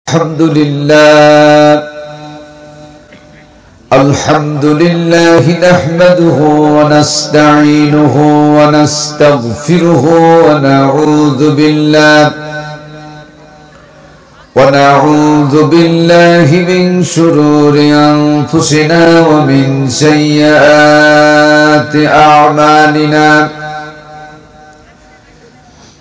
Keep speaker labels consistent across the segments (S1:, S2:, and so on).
S1: الحمد لله نحمده ونستعينه ونستغفره ونعوذ بالله من شرور أنفسنا ومن سيئات أعمالنا.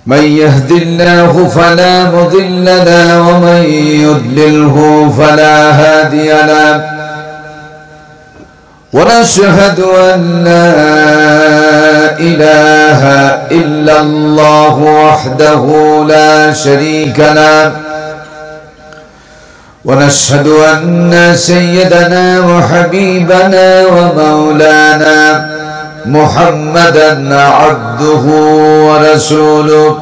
S1: من يهد الله فلا مضل له ومن يضلله فلا هادي له. ونشهد أن لا إله إلا الله وحده لا شريك له. ونشهد أن سيدنا وحبيبنا ومولانا محمدا عبده ورسوله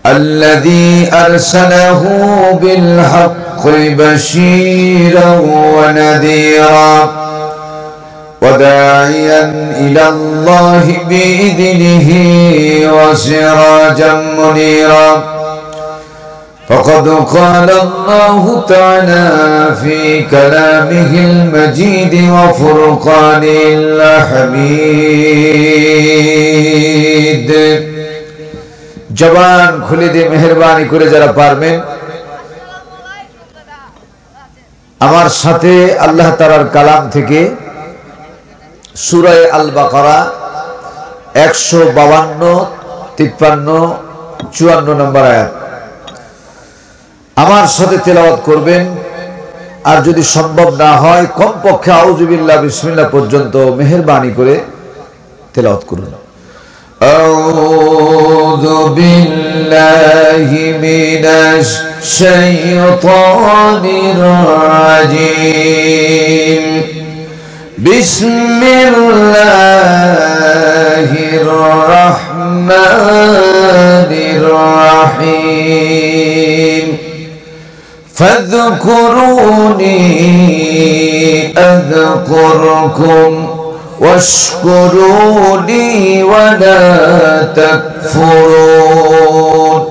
S1: الذي أرسله بالحق بشيرا ونذيرا وداعيا إلى الله بإذنه وسراجا منيرا. فقد قال الله تعالى في كلامه المجيد وفرقانه الحميد. জবান খুলে দিয়ে মেহেরবানি করে যারা পারবেন আমার সাথে আল্লাহ তাআলার কালাম থেকে সূরা আল বাকারা 152, 53, 54 নম্বর আয়াত আমার সাথে তেলাওয়াত করবেন। আর যদি সম্ভব না হয় কমপক্ষে আউযু বিল্লাহ বিসমিল্লাহ পর্যন্ত মেহেরবানি করে তেলাওয়াত করুন। আউযু বিল্লাহি মিনাশ শাইতানির রাজীম। বিসমিল্লাহির রাহমানির রাহিম। فاذكروني أذكركم واشكروا لي ولا تكفرون.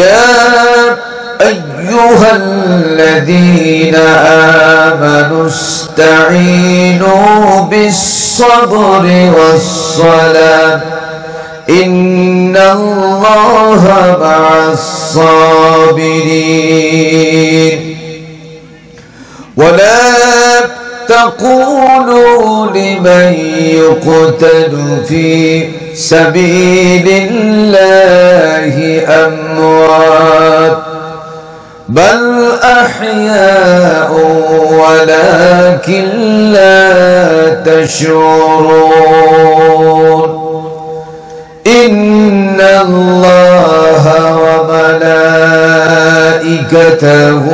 S1: يا أيها الذين آمنوا استعينوا بالصبر والصلاة إن الله مع الصابرين. ولا تقولوا لمن يقتل في سبيل الله أموات بل أحياء ولكن لا تشعرون. إن الله وملائكته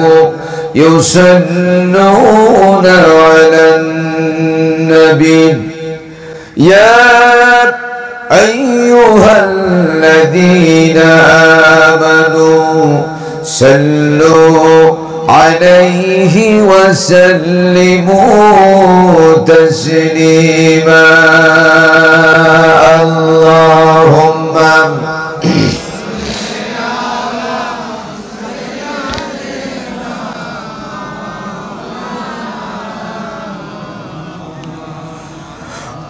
S1: يصلون على النبي يا أيها الذين آمنوا صلوا عليه وسلموا تسليما. اللهم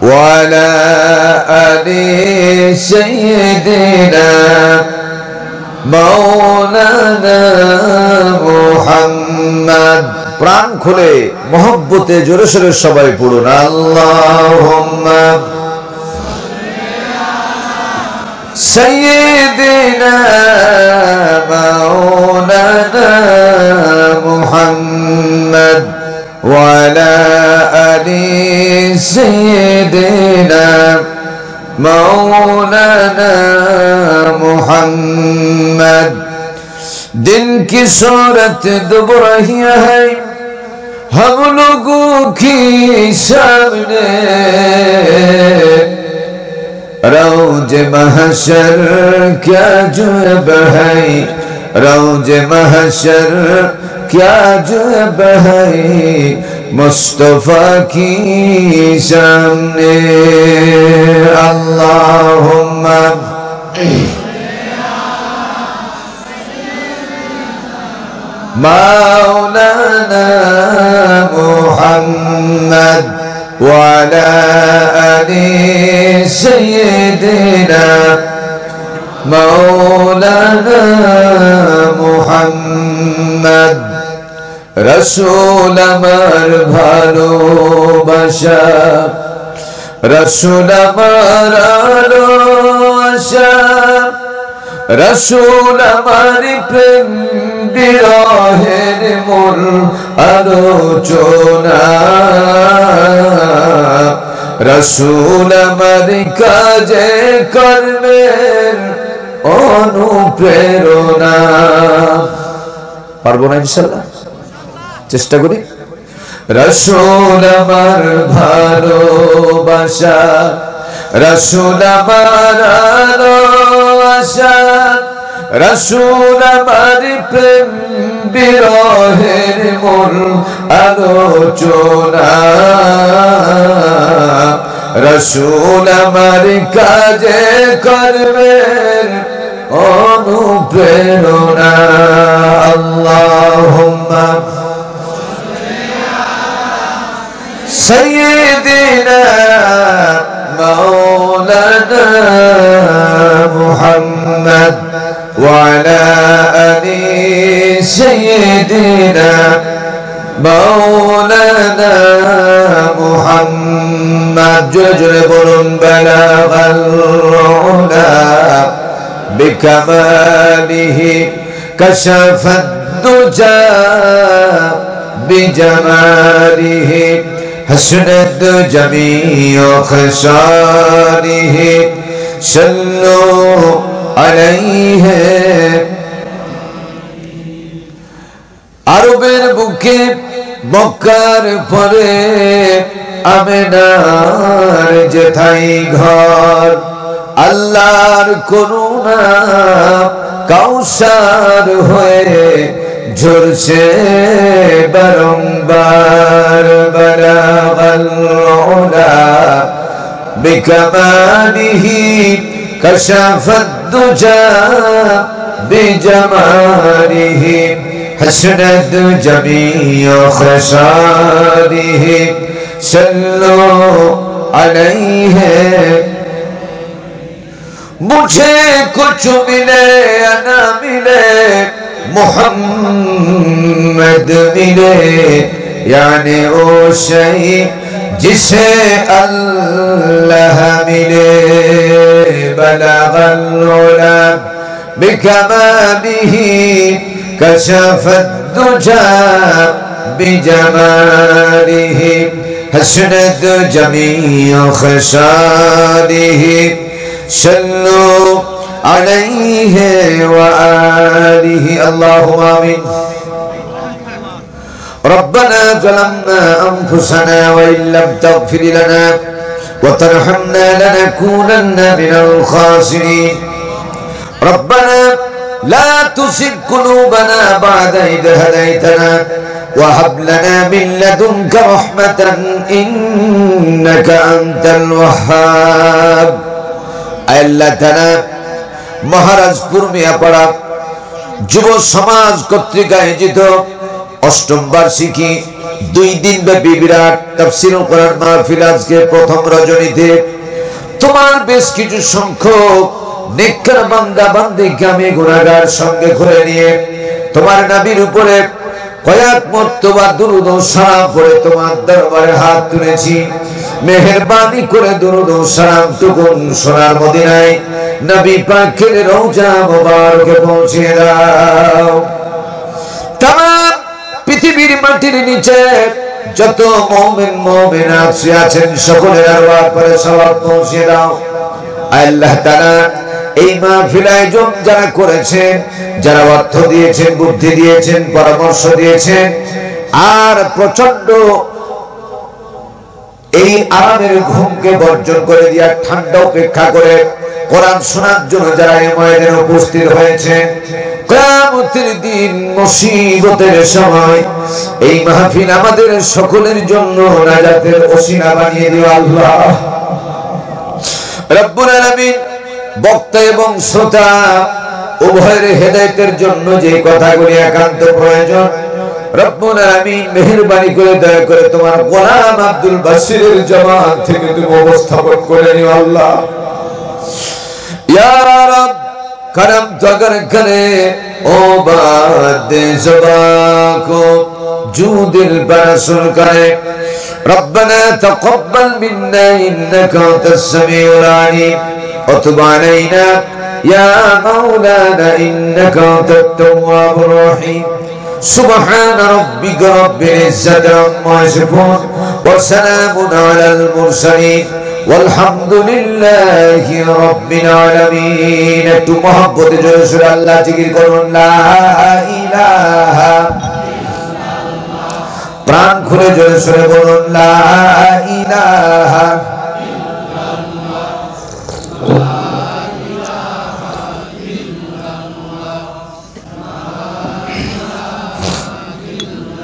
S1: وعلى آل سيدنا مولانا محمد. প্রাণ খুলে মহব্বতে জোরে সোরে সবাই পড়ুন আল্লাহুম্মা سيدنا مولانا محمد وعلى آل سيدنا مولانا محمد. दिन की सूरत दुबरहिया है हम लोगों की सामने रोज महशर क्या जुब है रोज महशर क्या जुब है मुस्तफा की सामने। अल्लाहुम्मा মাওলানা মুহাম্মদ ওয়া আলা আলি সাইয়্যিদিনা মাওলানা মুহাম্মদ রাসূল আমার ভালোবাসা রাসূল আমার আশা রাসূল আমার প্রেম বিরহের মূল আলোচনা রাসূল আমার কাজে কর্মের অনুপ্রেরণা। পারবো না ইনশাআল্লাহ, চেষ্টা করি। রাসূল আমার ভালোবাসা রাসূল আমার আশা রাসূল আমার প্রেম বিরহের মূল আলোচনা রাসূল আমার কাজে কর্মের অনুপ্রেরণা। আল্লাহুম্মা সাইয়্যিদিনা মাওলানা মুহাম্মদ ওয়া আলা আলি সাইয়্যিদিনা মাওলানা মুহাম্মদ। জোরে জোরে বলুন বালাগাল উলা বিকামালিহি কাশাফাদ দুজা বিজামালিহি حسنت جميع خصاله صلوا عليه। আরবের বুকে মক্কার পরে আমেনার যেথায় ঘর আল্লাহর করুণা কাউসার হয়ে ঝরছে বারংবার বালাগাল উলা বিকামালিহি কাশাফাদ দুজা বিজামালিহি হাসনাত জামিউ খসালিহি সাল্লু আলাইহি। मुझे कुछ मिले या ना मिले मोहम्मद मिले यानी ओ शही जिसे अल्लाह मिले। बलगल उला बिकमालिही कशफत दुजा बिजमालिही हसनत जमीउ खसालिही صلوا عليه وآله اللهم آمين। ربنا ظلمنا أنفسنا وإن لم تغفر لنا وترحمنا لنكونن من الخاسرين. ربنا لا تزغ قلوبنا بعد إذ هديتنا وهب لنا من لدنك رحمة إنك أنت الوهاب। আল্লাহ তাআলা মহারাজপুর মিয়াপাড়া যুব সমাজ কর্তৃক আয়োজিত অষ্টম বার্ষিকী 2 দিন ব্যাপী বিরাট তাফসীরুল কোরআন মাহফিল আজকে প্রথম রজনীতে তোমার বেশ কিছু সংখ্যক নেককার বান্দা বান্দিকে আমি গুনাহগার সঙ্গে করে নিয়ে তোমার নবীর উপরে কয়েক মর্তবা দুরূদ ও সালাম পড়ে তোমার দরবারে হাত তুলেছি। মেহেরবানি করে দুরূদ ও সালাম টুকুন সোনার মদিনায় নবী পাকের রওজা মোবারকে পৌঁছে দাও। তামাম পৃথিবীর মাটির নিচে যত মুমিন মুমিনাত আছেন সকলের আরওয়াহ করে সওয়াব পৌঁছে দাও। আল্লাহ তাআলা এই মাহফিল আয়োজন যারা করেছেন, যারা অর্থ দিয়েছেন, বুদ্ধি দিয়েছেন, পরামর্শ দিয়েছেন, আর প্রচন্ড এই আরামের ঘুমকে বর্জন করে দিয়া ঠান্ডা উপেক্ষা করে কোরআন শোনার জন্য যারা এই ময়দানে উপস্থিত হয়েছেন, কিয়ামতের দিন মুসিবতের সময় এই মাহফিল আমাদের সকলের জন্য নাজাতের ওসিলা বানিয়ে দিও আল্লাহ রব্বুল আলামিন। বক্তা এবং শ্রোতা উভয়ের হেদায়েতের জন্য যে কথাগুলি একান্ত প্রয়োজন রব্বুল আলামিন মেহেরবানি করে দয়া করে তোমার গোলাম আব্দুল বাসিরের জামাত থেকে তুমি উপস্থাপন করে নিও আল্লাহ। ইয়া রব करम तो अगर करे ओ बात ज़ुबा को जो दिल पर सुन करे रब्बना तक़ब्बल मिन्ना इन्नका अंतस समीउल अलीम व तुब अलैना या मौलाना इन्नका अंतत तव्वाबुर रहीम सुब्हान रब्बिका रब्बिल इज़्ज़ति अम्मा यसिफून व सलामुन अलल मुरसलीन वल्हम्दुलिल्लाहि रब्बिल आलामीन। একটু মহব্বতে জোরে সুরে আল্লাহ জিকির করুন লা ইলাহা ইল্লাল্লাহ। প্রাণ খুলে জোরে সুরে বলুন লা ইলাহা ইল্লাল্লাহ লা ইলাহা ইল্লাল্লাহ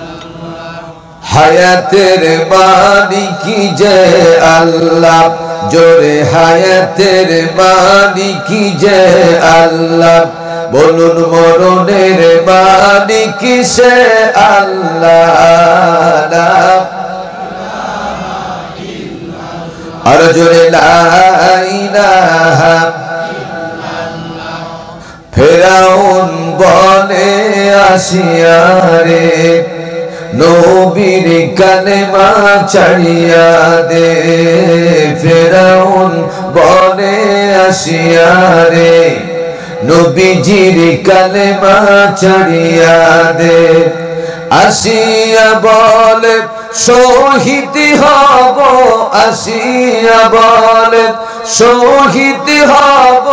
S1: হায়াতের মালিক জয় আল্লাহ জোরে হায়াতের মালিক জয় আল্লাহ বলুন মরণের মালিক সে আল্লাহ আর জোরে লা ইলাহা ইল্লাল্লাহ। ফেরাউন বলে আসিয়া রে নবীর কালেমা ছাড়িয়া দে ফেরাউন বলে আসিয়া রে নবীজির কালেমা ছাড়িয়া দে আসিয়া বলে শহীদ হব আসিয়া বলে শহীদ হব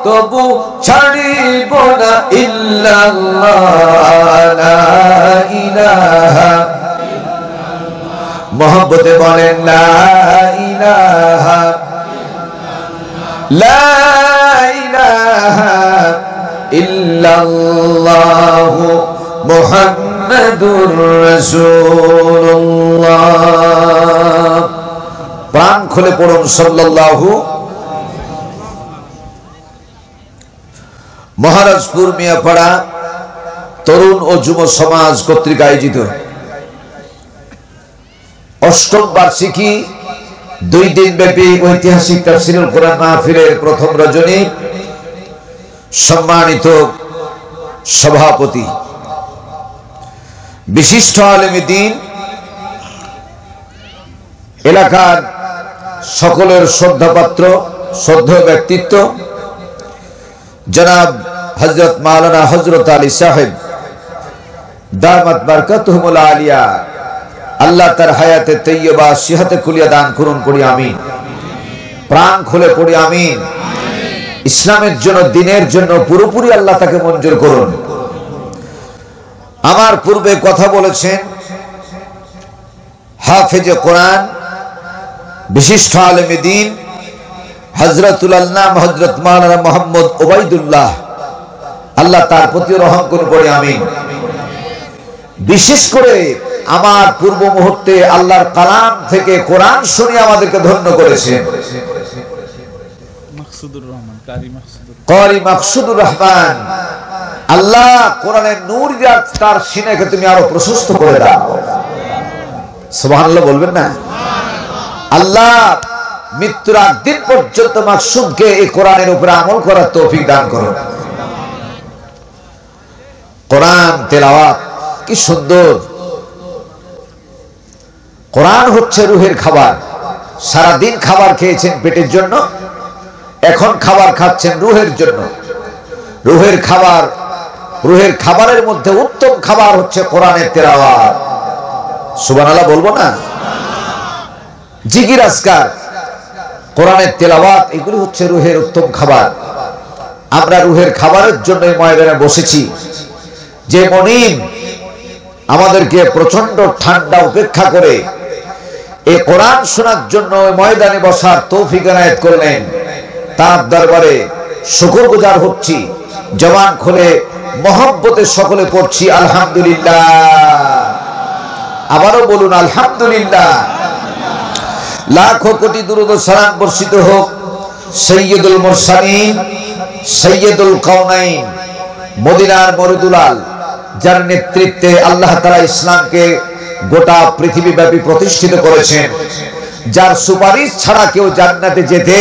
S1: তবু ছাড়িব না ইল্লাল্লাহ লা ইলাহা ইল্লাল্লাহ। মহব্বতে বলেন লা ইলাহা লা ইলাহা ইল্লাল্লাহ মুহাম্মাদুর রাসূলুল্লাহ। প্রাণ খুলে পড়ুন সাল্লাল্লাহু। মহারাজপুর মিয়াপাড়া তরুণ ও যুব সমাজ কর্তৃক আয়োজিত অষ্টম বার্ষিকী 2 দিন ব্যাপী ঐতিহাসিক তাফসীরুল কোরআন মাহফিলের প্রথম রজনী সম্মানিত সভাপতি বিশিষ্ট আলেমে দ্বীন এলাকার সকলের শ্রদ্ধাপাত্র শ্রদ্ধেয় ব্যক্তিত্ব জনাব হযরত মাওলানা হযরত আলী সাহেব দামাত বারকাতুহুমুল আলিয়া আল্লাহ তার হায়াতে তৈয়বা সিহাতে কুলিয়া দান করুন করি আমিন। প্রাণ খুলে পড়ি আমিন। ইসলামের জন্য দ্বীনের জন্য পুরোপুরি আল্লাহ তাকে মঞ্জুর করুন। আমার পূর্বে কথা বলেছেন হাফেজে কোরআন বিশিষ্ট আলেমে দ্বীন হযরতুল আল্লামা হযরত মাওলানা মুহাম্মদ ওবাইদুল্লাহ আল্লাহ তার প্রতি রহম করুন পড়ি আমিন। বিশেষ করে আমার পূর্ব মুহূর্তে আল্লাহর কালাম থেকে কোরআন শুনে আমাদেরকে ধন্য করেছেন কারি মাকসুদুর রহমান। আল্লাহ কোরআনের নূর দিয়ে তার সিনাকে তুমি আরো প্রশস্ত করে দাও। সুবহানাল্লাহ বলবেন না? আল্লাহ মৃত্যুর আগ দিন পর্যন্ত মাকসুদকে এই কোরআনের উপরে আমল করার তৌফিক দান করুন। কোরআন তেলাওয়াত কি সুন্দর। কোরআন হচ্ছে রুহের খাবার। সারা দিন খাবার খেয়েছেন পেটের জন্য, এখন খাবার খাচ্ছেন রুহের জন্য। রুহের খাবার, রুহের খাবারের মধ্যে উত্তম খাবার হচ্ছে কোরআনের তেলাওয়াত। সুবহানাল্লাহ বলবো না? জিকির আজকার, কোরআনের তেলাওয়াত এগুলি হচ্ছে রুহের উত্তম খাবার। আমরা রুহের খাবারের জন্য ময়দানে বসেছি। যে মনিব আমাদেরকে প্রচন্ড ঠান্ডা উপেক্ষা করে এই কোরআন শোনার জন্য ময়দানে বসার তৌফিক এনায়েত করলেন, তার দরবারে শুকরগুজার হচ্ছি। জবান খুলে মহব্বতে সকলে পড়ছি আলহামদুলিল্লাহ। আবারও বলুন আলহামদুলিল্লাহ। লাখো কোটি দুরূদ ও সালাম বর্ষিত হোক সৈয়দুল মুরসালিন সৈয়দুল কাওনাইন মদিনার মরুদুলাল, যার নেতৃত্বে আল্লাহ তাআলা ইসলামকে গোটা পৃথিবীব্যাপী প্রতিষ্ঠিত করেছেন, যার সুপারিশ ছাড়া কেউ জান্নাতে যেতে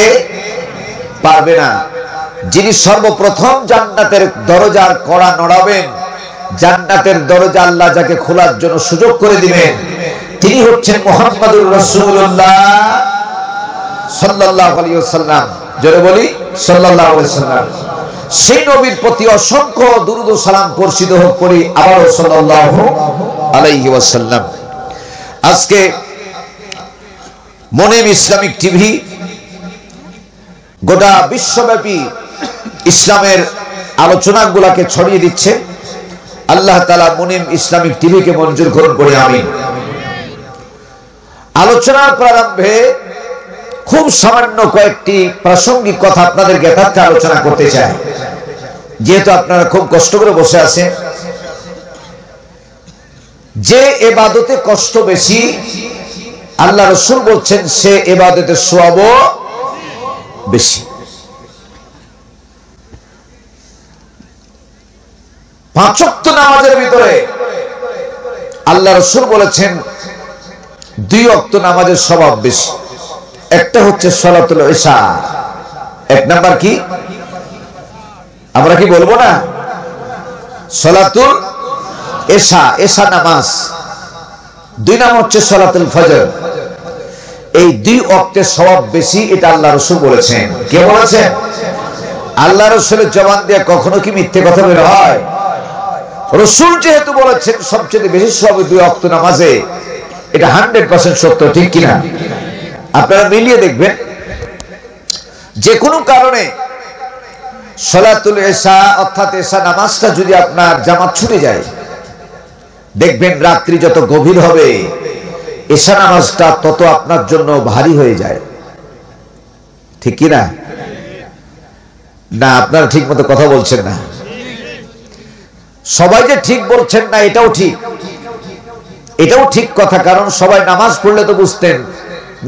S1: পারবে না, যিনি সর্বপ্রথম জান্নাতের দরজার কড়া নড়াবেন, জান্নাতের দরজা আল্লাহ যাকে খোলার জন্য সুযোগ করে দিবেন, তিনি হচ্ছেন মুহাম্মদুর রাসূলুল্লাহ সাল্লাল্লাহু আলাইহি ওয়াসাল্লাম। জোরে বলি সাল্লাল্লাহু আলাইহি ওয়াসাল্লাম। সেই নবীর প্রতি অসংখ্য দুরূদ ও সালাম বর্ষিত হোক করি আবারো সাল্লাল্লাহু আলাইহি ওয়াসাল্লাম। আজকে মুনিম ইসলামিক টিভি গোটা বিশ্বব্যাপী ইসলামের আলোচনাগুলোকে ছড়িয়ে দিচ্ছে। আল্লাহ তাআলা মুনিম ইসলামিক টিভিকে মঞ্জুর করুন করে আমিন। আলোচনার প্রারম্ভে খুব সামান্য কয়েকটি প্রাসঙ্গিক কথা আপনাদের জ্ঞাতার্থে আলোচনা করতে চাই, যেহেতু আপনারা খুব কষ্ট করে বসে আছেন। যে ইবাদতে কষ্ট বেশি, আল্লাহ রাসূল বলছেন সে ইবাদতের সওয়াবও বেশি। 5 ওয়াক্ত নামাজের ভিতরে আল্লাহ রাসূল বলেছেন 2 ওয়াক্ত নামাজের সওয়াব বেশি। একটা হচ্ছে সালাতুল ইশা, এক নাম্বার কি আমরা কি বলবো না, সালাতুল ইশা, ইশা নামাজ। 2 নাম্বার হচ্ছে সালাতুল ফজর। এই 2 ওয়াক্তের সওয়াব বেশি, এটা আল্লাহ রাসূল বলেছেন। কে বলেছেন? আল্লাহ রাসূলের জবান দিয়ে কখনো কি মিথ্যে কথা বের হয়? রাসূল যেহেতু বলেছেন সবচেয়ে বেশি সওয়াব 2 ওয়াক্ত নামাজে, এটা 100% সত্য, ঠিক কিনা? আপনারা মিলিয়ে দেখবেন, যে কোনো কারণে সালাতুল ইশা অর্থাৎ ইশা নামাজটা যদি আপনার জামাত ছুটে যায়, দেখবেন রাত্রি যত গভীর হবে ইশা নামাজটা তত আপনার জন্য ভারী হয়ে যায়, ঠিক কিনা? না, আপনারা ঠিক মতো কথা বলছেন না। সবাই যে ঠিক বলছেন না এটাও ঠিক, এটাও ঠিক কথা, কারণ সবাই নামাজ পড়লে তো বুঝতেন,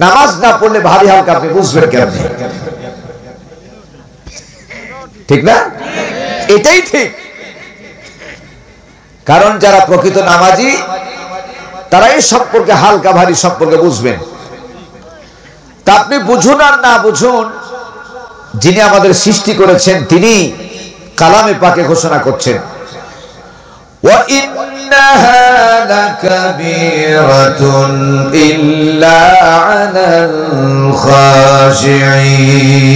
S1: নামাজ না পড়লে ভারী হালকা আপনি বুঝবেন কেমনে, ঠিক না? এটাই ঠিক, কারণ যারা প্রকৃত নামাজি তারা এই সম্পর্কে হালকা ভারী সম্পর্কে বুঝবেন। তা আপনি বুঝুন আর না বুঝুন, যিনি আমাদের সৃষ্টি করেছেন তিনি কালামে পাকে ঘোষণা করছেন, ওয়া ইন্নাহা লাকাবীরাতুন ইল্লা আলাল খাশিঈন।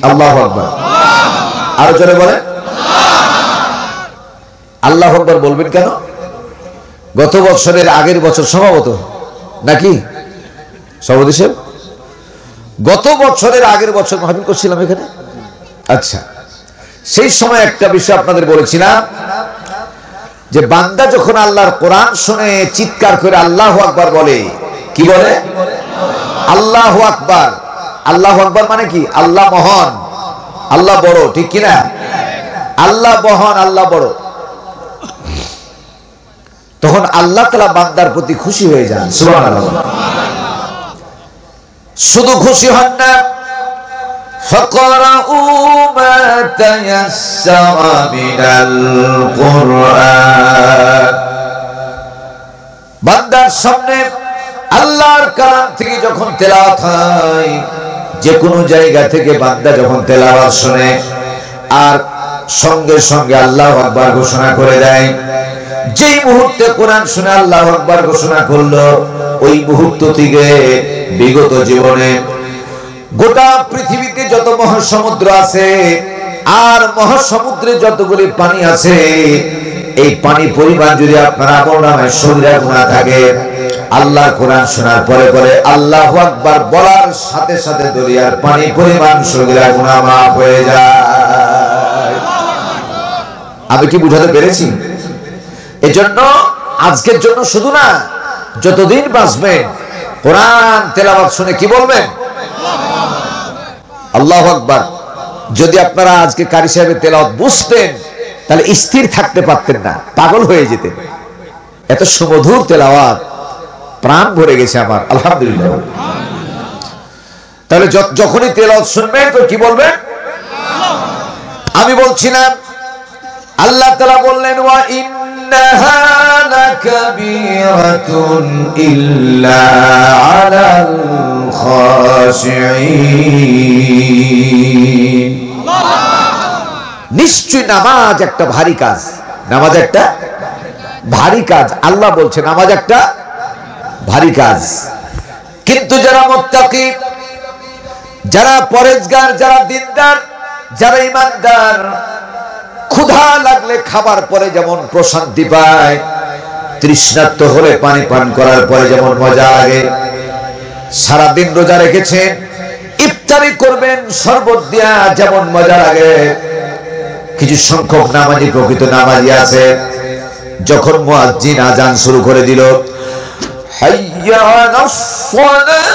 S1: আল্লাহু আকবার। আরো জোরে বলেন আল্লাহু আকবার। বলবেন কেন? গত বছরের আগের বছর সম্ভবত নাকি সভাপতি সাহেব, গত বছরের আগের বছর মাহফিল করছিলাম এখানে। আচ্ছা, সেই সময় একটা বিষয় আপনাদের বলেছিলাম যে বান্দা যখন আল্লাহর কোরআন শুনে চিৎকার করে আল্লাহু আকবার বলে, কি বলে? আল্লাহু আকবার। আল্লাহু আকবার মানে কি? আল্লাহ মহান, আল্লাহ বড়, ঠিক কিনা? আল্লাহ মহান, আল্লাহ বড়। তখন আল্লাহ তাআলা বান্দার প্রতি খুশি হয়ে যান। সুবহানাল্লাহ। শুধু খুশি হন না, ফাকরাউ মা তায়াসসারা মিনাল কুরআন। বান্দার সামনে আল্লাহর কালাম থেকে যখন তেলাওয়াত হয়, যে কোনো জায়গা থেকে বান্দা যখন তেলাওয়াত শুনে আর সঙ্গে সঙ্গে আল্লাহু আকবার ঘোষণা করে দেয়, যেই মুহূর্তে কোরআন শুনে আল্লাহু আকবার ঘোষণা করলো, ওই মুহূর্ত থেকে বিগত জীবনে গোটা পৃথিবীতে যত মহাসমুদ্র আছে আর মহাসমুদ্রে যতগুলি পানি আছে, এই পানি পরিমাণ যদি আপনার আমলনামায় সগীরা গুনাহ থাকে, আল্লাহর কোরআন শোনার পরে পরে আল্লাহু আকবার বলার সাথে সাথে দরিয়ার পানি পরিমাণ সগীরা গুনাহ মাফ হয়ে যায়। আমি কি বুঝাতে পেরেছি? এজন্য আজকের জন্য শুধু না, যতদিন বাঁচবেন কোরআন তেলাওয়াত শুনে কি বলবেন? আল্লাহু আকবার। যদি আপনারা আজকে কারি সাহেবের তেলাওয়াত বুঝতেন, তাহলে স্থির থাকতে পারতেন না, পাগল হয়ে যেতেন। এত সুমধুর তেলাওয়াত, প্রাণ ভরে গেছে আমার, আলহামদুলিল্লাহ। তাহলে যখনই তেলাওয়াত শুনবেন তো কি বলবেন? আমি বলছিলাম আল্লাহ তাআলা বললেন ওয়া ইন্নাহা লাকাবীরাতুন ইল্লা আলাল খাশিঈন। নিশ্চয় নামাজ একটা ভারী কাজ, নামাজ একটা ভারী কাজ। আল্লাহ বলছে নামাজ একটা ভারী কাজ, কিন্তু যারা মুত্তাকি, যারা পরেজগার, যারা দিনদার, যারা ঈমানদার, ক্ষুধা লাগলে খাবার পরে যেমন প্রশান্তি পায়, তৃষ্ণার্ত হলে পানি পান করার পরে যেমন মজা লাগে, সারাদিন রোজা রেখেছেন, ইফতারি করবেন শরবত দিয়া যেমন মজা লাগে। কিছু সংখ্যক নামাজি, প্রকৃত নামাজি আছে, যখন মুয়াজ্জিন আজান শুরু করে দিল, হাইয়া আলাস সালাহ,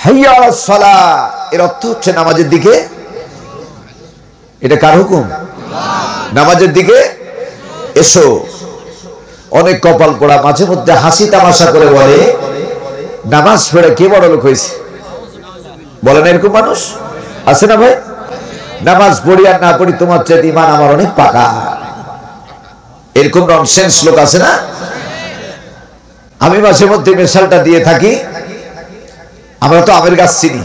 S1: حي على الصلاة এর অর্থ হচ্ছে নামাজের দিকে। এটা কার হুকুম? নামাজের দিকে এসো। অনেক কপাল পোড়া মাঝে মধ্যে হাসি তামাশা করে বলে নামাজ পড়ে কে বড় লোক হয়েছে, বলেন এরকম মানুষ আছে না ভাই? নামাজ পড়ি আর না পড়ি তোমার চাইতে ঈমান আমার অনেক পাকা, এরকম ননসেন্স লোক আছে না? আমি মাঝে মধ্যে মিশালটা দিয়ে থাকি, আমরা তো আমের গাছ চিনি,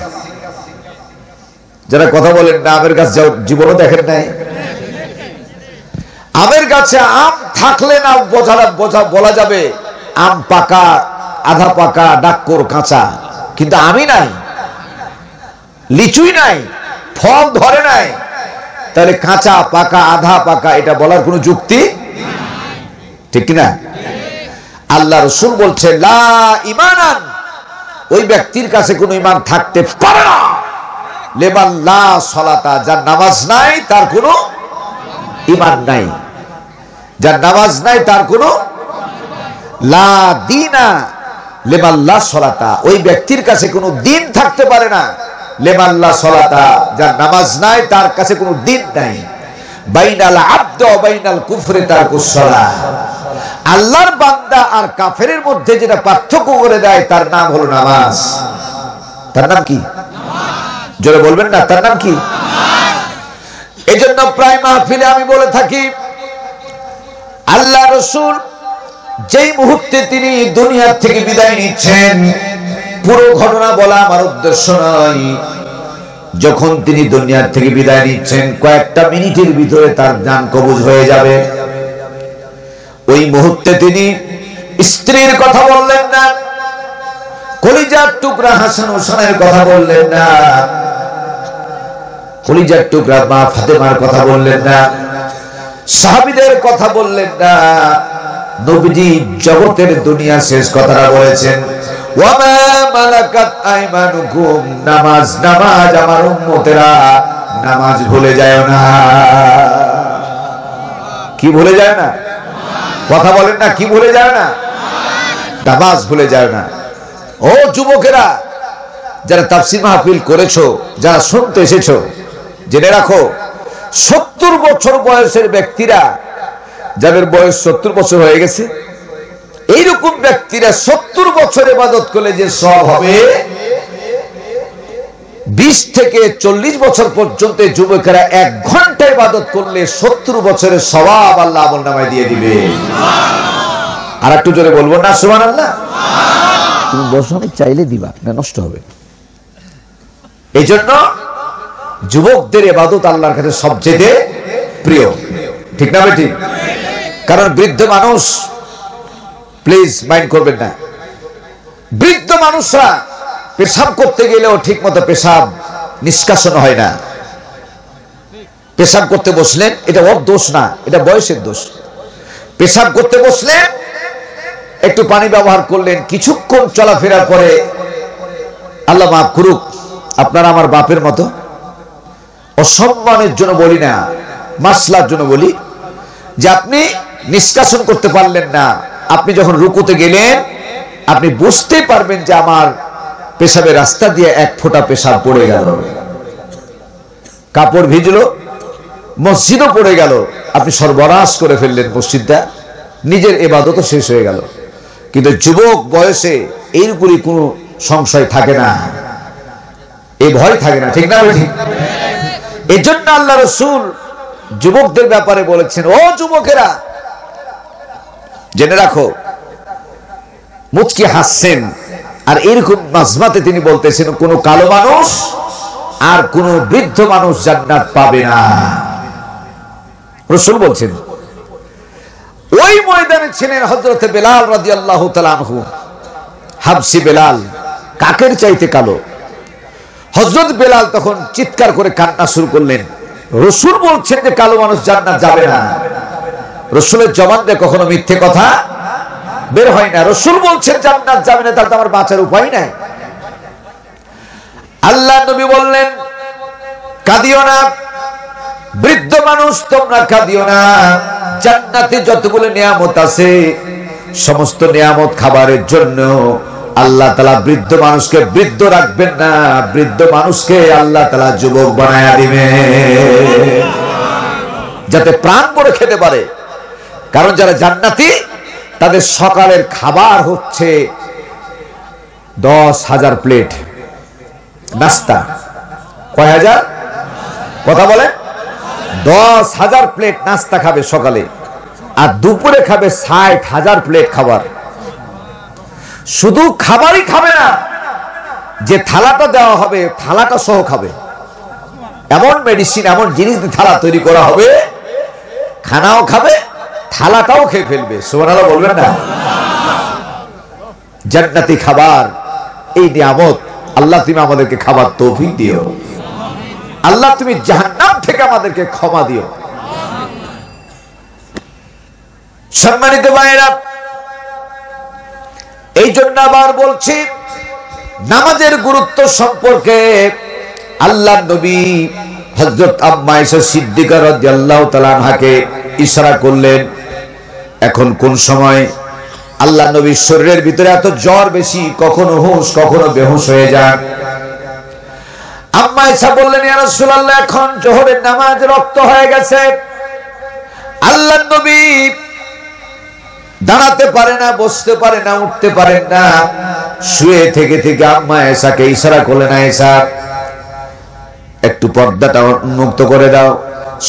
S1: যারা কথা বলেন না আমের গাছ জীবনও দেখেন নাই। আমের গাছে আম থাকলে না বলা যাবে আম পাকা, আধা পাকা, ডাক্কর, কাঁচা, কিন্তু আমি নাই, লিচুই নাই, ফল ধরে নাই, তাহলে কাঁচা, পাকা, আধা পাকা এটা বলার কোনো যুক্তি ঠিক কিনা? আল্লাহ রাসূল বলছে লা ঈমানান, ওই ব্যক্তির কাছে কোনো ঈমান থাকতে পারে না, লিমান লা সালাতা, যার নামাজ নাই তার কোনো ঈমান নাই, যার নামাজ নাই তার কোনো লা দীনা লিমান লা সালাতা, ওই ব্যক্তির কাছে কোনো দিন থাকতে পারে না, লিমান লা সালাতা, যার নামাজ নাই তার কাছে কোনো দিন নাই। বাইনাল আবদ ওয়া বাইনাল কুফরি তারকুস সালাহ, আল্লাহর বান্দা আর কাফেরের মধ্যে যেটা পার্থক্য করে দেয় তার নাম হলো নামাজ। তার নাম কি? জোরে বলবেন না, তার নাম কি? এজন্য প্রায় মাহফিলে আমি বলে থাকি, আল্লাহ রাসূল যেই মুহূর্তে তিনি দুনিয়া থেকে বিদায় নিচ্ছেন, পুরো ঘটনা বলা আমার উদ্দেশ্য নয়, যখন তিনি দুনিয়া থেকে বিদায় নিচ্ছেন কয়েকটা মিনিটের ভিতরে তার জান কবজ হয়ে যাবে, ওই মুহূর্তে তিনি স্ত্রীর কথা বললেন না, কলিজার টুকরা হাসান হোসেনের কথা বললেন না, কলিজার টুকরা মা ফাতেমার কথা বললেন না, সাহাবীদের কথা বললেন না, নবীজি জগতের দুনিয়া শেষ কথাটা বলেছেন, ওয়া মা মালাকাত আইমানুকুম, নামাজ, নামাজ আমার উম্মতেরা, নামাজ ভুলে যায় না। কি ভুলে যায় না? কথা বলেন না, কি ভুলে যায় না? নামাজ ভুলে যায় না। ও যুবকেরা, যারা তাফসীর মাহফিল করেছো, যারা শুনতে এসেছো, জেনে রাখো 70 বছর বয়সের ব্যক্তিরা, যাদের বয়স 70 বছর হয়ে গেছে, এইরকম ব্যক্তিরা 70 বছর ইবাদত করলে যে সওয়াব হবে, 20 থেকে 40 বছর পর্যন্ত যুবকেরা 1 ঘন্টা ইবাদত করলে 70 বছরের সওয়াব আল্লাহ আমলনামায় দিয়ে দিবে। আর একটু জোরে বলবো না সুবহানাল্লাহ? তুমি বসো, আমি চাইলে দিবা না, নষ্ট হবে। এই জন্য যুবকদের ইবাদত আল্লাহর কাছে সবচেয়ে প্রিয়, ঠিক না বেটি? কারণ বৃদ্ধ মানুষ, প্লিজ মাইন্ড করবেন না, বৃদ্ধ মানুষরা পেশাব করতে গেলেও ঠিক মতো পেশাব নিষ্কাশন হয় না। পেশাব করতে বসলেন, এটা ওর দোষ না, এটা বয়সের দোষ। পেশাব করতে বসলেন, একটু পানি ব্যবহার করলেন, কিছুক্ষণ চলাফেরার পরে আল্লাহ মাফ করুক, আপনারা আমার বাপের মতো। অসম্মানের জন্য বলি না, মাসলার জন্য বলি যে আপনি নিষ্কাশন করতে পারলেন না, আপনি যখন রুকুতে গেলেন আপনি বুঝতে পারবেন যে আমার পেশাবের রাস্তা দিয়ে এক ফোঁটা পেশাব পড়ে গেল, কাপড় ভিজলো, মসজিদও পড়ে গেল, আপনি সর্বনাশ করে ফেললেন মসজিদটা, নিজের ইবাদতও শেষ হয়ে গেল। কিন্তু যুবক বয়সে এর উপরই কোনো সংশয় থাকে না, এই ভয় থাকে না, ঠিক না? ঠিক। এই জন্য আল্লাহ রাসূল যুবকদের ব্যাপারে বলেছেন, ও যুবকেরা জেনে রাখো, মুচকি হাসছেন। আর এরকম মাজমাতে তিনি বলতেছেন, কোন কালো মানুষ আর কোন বৃদ্ধ মানুষ জান্নাত পাবে না। রাসূল বলছেন। ওই ময়দানে ছিলেন হযরত বেলাল রাদিয়াল্লাহু তাআলা আনহু, হাবশী বেলাল, কাকের চাইতে কালো। হযরত বেলাল তখন চিৎকার করে কান্না শুরু করলেন। রাসূল বলছেন যে কালো মানুষ জান্নাত যাবে না। রাসূলের জবান দিয়ে কখনো মিথ্যে কথা বের হয় না। রাসূল বলছেন জান্নাত যাবে না, তাহলে তো আমার বাঁচার উপায় নাই। আল্লাহ নবী বললেন, কাঁদিও না বৃদ্ধ মানুষ, তোমরা কাঁদিও না। জান্নাতে যতগুলো নিয়ামত আছে সমস্ত নিয়ামত খাবারের জন্য আল্লাহ তাআলা বৃদ্ধ মানুষকে বৃদ্ধ রাখবেন না, বৃদ্ধ মানুষকে আল্লাহ তাআলা যুবক বানায়া দিবেন, যাতে প্রাণ ভরে খেতে পারে। কারণ যারা জান্নাতি তাদের সকালের খাবার হচ্ছে 10,000 প্লেট নাস্তা। কয় হাজার? কথা বলে 10,000 প্লেট নাস্তা খাবে সকালে, আর দুপুরে খাবে 60,000 প্লেট খাবার। শুধু খাবারই খাবে না, যে থালাটা দেওয়া হবে থালাটা সহ খাবে। এমন মেডিসিন, এমন জিনিস দিয়ে থালা তৈরি করা হবে, খানাও খাবে থালাটাও খেয়ে ফেলবে। সুবহানাল্লাহ বলবেন না? জান্নাতি খাবার, এই নিয়ামত আল্লাহ তুমি আমাদেরকে খাবার তৌফিক দিও। আল্লাহ তুমি জাহান্নাম থেকে আমাদেরকে ক্ষমা দিও। সম্মানিত ভাইরা, এই জন্য আবার বলছি, নামাজের গুরুত্ব সম্পর্কে আল্লাহর নবী হযরত আম্মা আয়েশা সিদ্দিকা রাদিয়াল্লাহু তাআলা আনহাকে ইশারা করলেন। এখন কোন সময় আল্লাহ নবীর শরীরের ভিতরে এত জ্বর বেশি, কখনো হুঁশ কখনো বেহুশ হয়ে যান। আম্মা আয়েশা বললেন, ইয়া রাসূলুল্লাহ, এখন জোহরের নামাজ রক্ত হয়ে গেছে। আল্লাহর নবী দাঁড়াতে পারে না, বসতে পারে না, উঠতে পারেন না। শুয়ে থেকে থেকে আম্মা আয়েশাকে ইশারা করলেন, আয়েশা একটু পর্দাটা উন্মুক্ত করে দাও,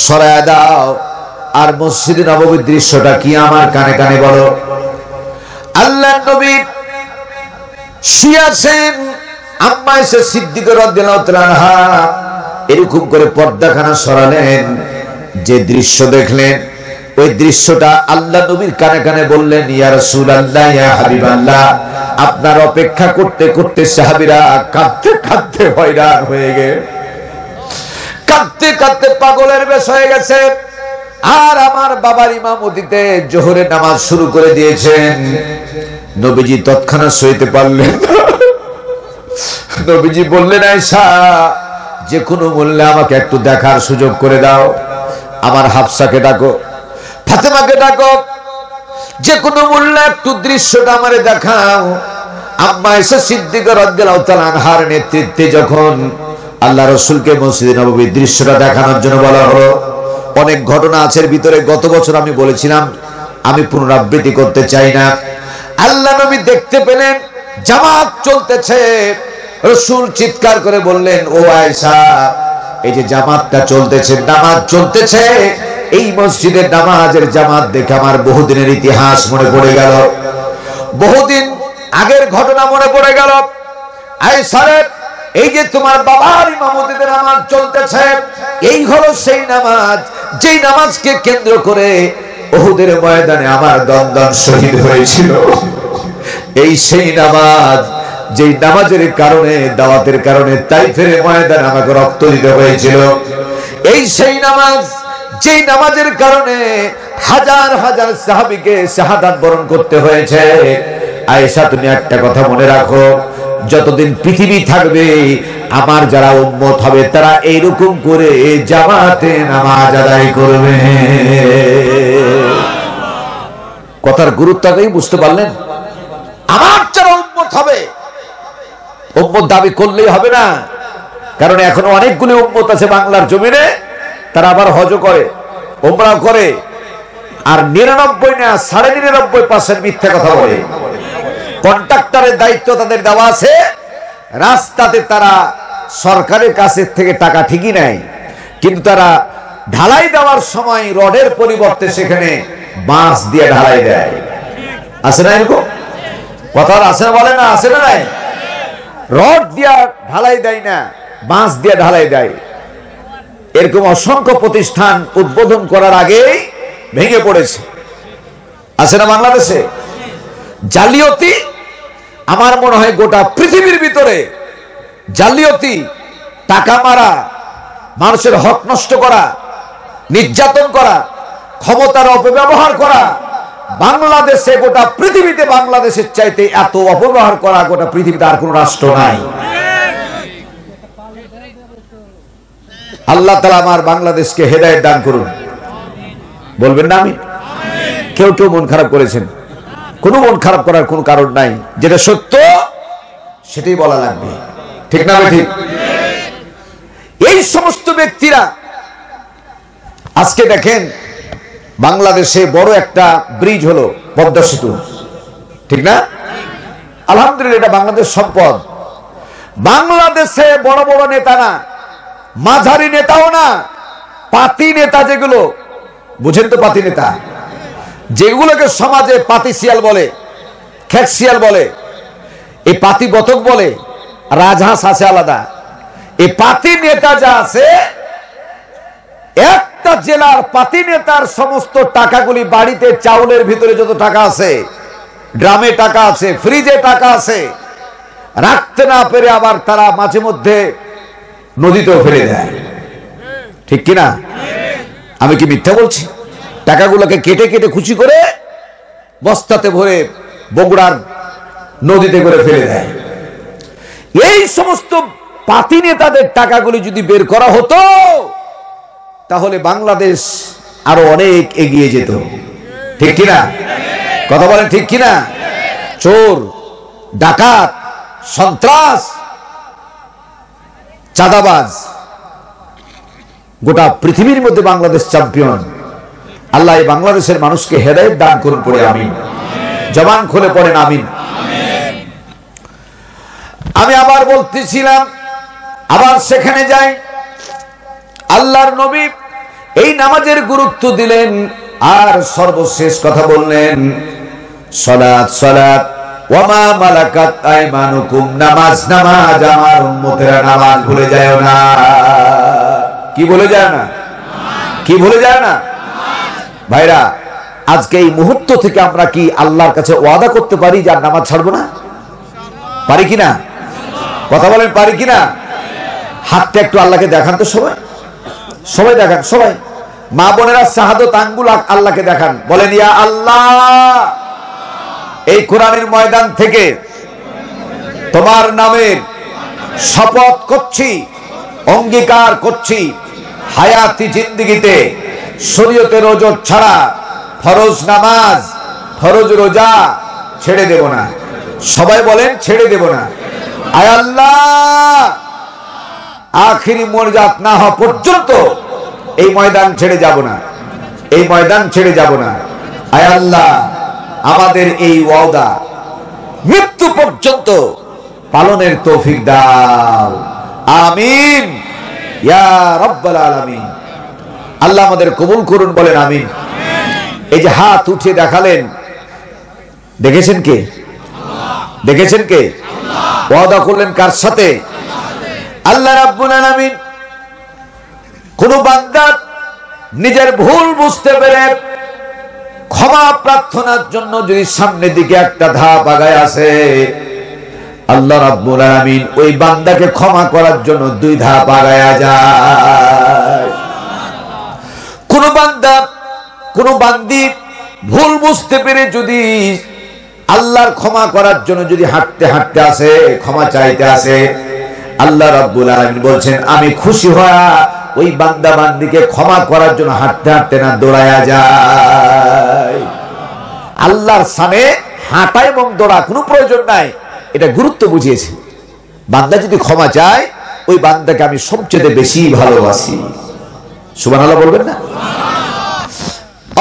S1: সরায়া দাও, আর মসজিদে নববীর দৃশ্যটা কি আমার কানে কানে বলো। আল্লাহর নবী শুয়ে আছেন, আম্মা আয়েশা সিদ্দিকা রাদিয়াল্লাহু তাআলা আনহা এরকম করে পর্দাখানা সরালেন। যে দৃশ্য দেখলেন ওই দৃশ্যটা আল্লাহ নবীর কানে কানে বললেন, ইয়া রাসূলুল্লাহ, ইয়া হাবিবাল্লাহ, আপনার অপেক্ষা করতে করতে সাহাবীরা কাঁদতে কাঁদতে হয়রান হয়ে গেছে, কাঁদতে কাঁদতে পাগলের বেশ হয়ে গেছে। আর আমার বাবার ইমামতিতে জোহরের নামাজ শুরু করে দিয়েছেন। নবীজি তৎক্ষণাৎ সইতে পারলেন না। নবীজি বললেন, আয়েশা, যে কোনো মূল্যে আমাকে একটু দেখার সুযোগ করে দাও। আমার হাফসাকে ডাকো, ফাতেমাকে ডাকো, যে কোনো মূল্যে একটু দৃশ্যটা আমারে দেখাও। আম্মা আয়েশা সিদ্দিকা রাদিয়াল্লাহু তাআলা আনহার নেতৃত্বে যখন আল্লাহ রাসূলকে মসজিদে নববীর দৃশ্যটা দেখানোর জন্য বলা হলো, অনেক ঘটনা আছে ভিতরে, গত বছর আমি বলেছিলাম, আমি পুনরাবৃত্তি করতে চাই না। আল্লাহ নবী দেখতে পেলেন জামাত চলতেছে। রাসূল চিৎকার করে বললেন, ও আয়েশা, এই যে জামাতটা চলতেছে, নামাজ চলতেছে, এই মসজিদের নামাজের জামাত দেখে আমার বহুদিনের ইতিহাস মনে পড়ে গেল, বহুদিন আগের ঘটনা মনে পড়ে গেল। আয়েশা, এই যে তোমার বাবার ইমামতিতে নামাজ চলতেছে, এই হলো সেই নামাজ যেই নামাজকে কেন্দ্র করে উহুদের ময়দানে আমার দন্দন শহীদ হয়েছিল। এই সেই নামাজ যেই নামাজের কারণে, দাওয়াতের কারণে তাইফের ময়দানে আমাকে রক্ত দিতে হয়েছিল। এই সেই নামাজ যেই নামাজের কারণে হাজার হাজার সাহাবীকে শাহাদাত বরণ করতে হয়েছে। আয়েশা, তুমি একটা কথা মনে রাখো, যতদিন পৃথিবী থাকবে আমার যারা উম্মত হবে তারা এইরকম করে জামাতে নামাজ আদায় করবে। কথার গুরুত্বটাই বুঝতে পারলেন? আমার যারা উম্মত হবে, উম্মত দাবি করলেই হবে না, কারণ এখনো অনেকগুলি উম্মত আছে বাংলার জমিনে, তারা আবার হজ করে, উমরা করে, আর 99 না 99.5% মিথ্যা কথা বলে। কন্ট্রাক্টরের দায়িত্ব তাদের দেওয়া আছে, রাস্তাতে তারা সরকারের কাছে থেকে টাকা ঠিকই নেয়, কিন্তু তারা ঢালাই দেওয়ার সময় রডের পরিবর্তে সেখানে বাঁশ দিয়ে ঢালাই দেয়। আছে না এরকম কথা? আছে না? বলে না, আছে না? নাই, রড দিয়া ঢালাই দেয় না, বাঁশ দিয়ে ঢালাই দেয়। এরকম অসংখ্য প্রতিষ্ঠান উদ্বোধন করার আগেই ভেঙে পড়েছে। আছে না বাংলাদেশে? জালিয়াতি আমার মনে হয় গোটা পৃথিবীর ভিতরে জালিয়াতি, টাকা মারা, মানুষের হক নষ্ট করা, নির্যাতন করা, ক্ষমতার অপব্যবহার করা, বাংলাদেশে গোটা পৃথিবীতে বাংলাদেশের চাইতে এত অপব্যবহার করা গোটা পৃথিবীতে আর কোন রাষ্ট্র নাই। আল্লাহ তাআলা আমার বাংলাদেশকে হেদায়েত দান করুন। বলবেন না আমি? কেউ কেউ মন খারাপ করেছেন, কোনো মন খারাপ করার কোনো কারণ নাই, যেটা সত্য সেটাই বলা লাগবে, ঠিক না? ঠিক। এই সমস্ত ব্যক্তিরা আজকে দেখেন বাংলাদেশে বড় একটা ব্রিজ হলো পদ্মা সেতু, ঠিক না? আলহামদুলিল্লাহ, এটা বাংলাদেশ সম্পদ। বাংলাদেশে বড় বড় নেতা না, মাঝারি নেতাও না, পাতি নেতা যেগুলো, বুঝেন তো? পাতি নেতা যেগুলোকে সমাজে পাতি শিয়াল বলে, খেত শিয়াল বলে, এই পাতি বতক বলে, রাজহাঁস আছে আলাদা। এই পাতি নেতা যা আছে, একটা জেলার পাতি নেতার সমস্ত টাকাগুলি বাড়িতে চাউলের ভিতরে যত টাকা আছে, ড্রামে টাকা আছে, ফ্রিজে টাকা আছে, রাখতে না পেরে আবার তারা মাঝে মধ্যে নদীতেও ফেলে দেয়, ঠিক কিনা? আমি কি মিথ্যা বলছি? টাকাগুলোকে কেটে কেটে খুশি করে বস্তাতে ভরে বগুড়ার নদীতে করে ফেলে দেয়। এই সমস্ত পাতি নেতাদের টাকাগুলি যদি বের করা হতো তাহলে বাংলাদেশ আরো অনেক এগিয়ে যেত, ঠিক কিনা? কথা বলেন, ঠিক কিনা? চোর, ডাকাত, সন্ত্রাস, চাঁদাবাজ, গোটা পৃথিবীর মধ্যে বাংলাদেশ চ্যাম্পিয়ন। আল্লাহ এই বাংলাদেশের মানুষকে হেদায়েত দান করুন, পড়ে আমিন। জবান খুলে পড়েন আমিন। আমি আবার বলতেছিলাম, আবার সেখানে যাই, আল্লাহর নবী এই নামাজের গুরুত্ব দিলেন, আর সর্বশেষ কথা বললেন সালাত সালাত ওয়া মা মালাকাত আইমানুকুম, নামাজ নামাজ, আমার উম্মতেরা নামাজ ভুলে যায় না। কি ভুলে যায় না? কি ভুলে যায় না? ভাইরা, আজকে এই মুহূর্ত থেকে আমরা কি আল্লাহর কাছে ওয়াদা করতে পারি যে আর নামাজ ছাড়বো না? পারি কিনা? কথা বলেন, পারি কিনা? হাতটা একটু আল্লাহকে দেখান তো, সবাই সবাই দেখান, সবাই মা বোনেরা শাহাদত আঙ্গুল আল্লাহকে দেখান, বলেন ইয়া আল্লাহ, এই কোরআনের ময়দান থেকে তোমার নামের শপথ করছি, অঙ্গীকার করছি, হায়াতি জিন্দেগিতে শরীয়তের ওজর ছাড়া ফরজ নামাজ, ফরজ রোজা ছেড়ে দেব না। সবাই বলেন, ছেড়ে দেব না। আয় আল্লাহ, আখিরি মোনাজাত না হওয়া পর্যন্ত এই ময়দান ছেড়ে যাব না, এই ময়দান ছেড়ে যাব না। আয় আল্লাহ, আমাদের এই ওয়াদা মৃত্যু পর্যন্ত পালনের তৌফিক দাও, আমিন ইয়া রাব্বাল আলামিন। আল্লাহ আমাদের কবুল করুন, বলেন আমিন। এই যে হাত উঠে দেখালেন, দেখেছেন কে? দেখেছেন কে? ওয়াদা করলেন কার সাথে? আল্লাহ রাব্বুল আলামিন। কোন বান্দা নিজের ভুল বুঝতে পেরে ক্ষমা প্রার্থনার জন্য যদি সামনের দিকে একটা ধাপ আগায় আসে, আল্লাহ রাব্বুল আলামিন ওই বান্দাকে ক্ষমা করার জন্য 2 ধাপ আগায় যায়। কোন বান্দা, কোন বান্দি ভুল বুঝতে পেরে যদি আল্লাহর ক্ষমা করার জন্য যদি হাঁটতে হাঁটতে আসে, ক্ষমা চাইতে আসে, আল্লাহ রাব্বুল আলামিন বলছেন আমি খুশি হয়ে ওই বান্দা বান্দিকে ক্ষমা করার জন্য হাঁটতে হাঁটতে না দৌড়ায়া যায়। আল্লাহর সামনে হাঁটা এবং দৌড়া কোনো প্রয়োজন নাই, এটা গুরুত্ব বুঝিয়েছে। বান্দা যদি ক্ষমা চায়, ওই বান্দাকে আমি সবচেয়ে বেশি ভালোবাসি। সুবহানাল্লাহ বলবেন না?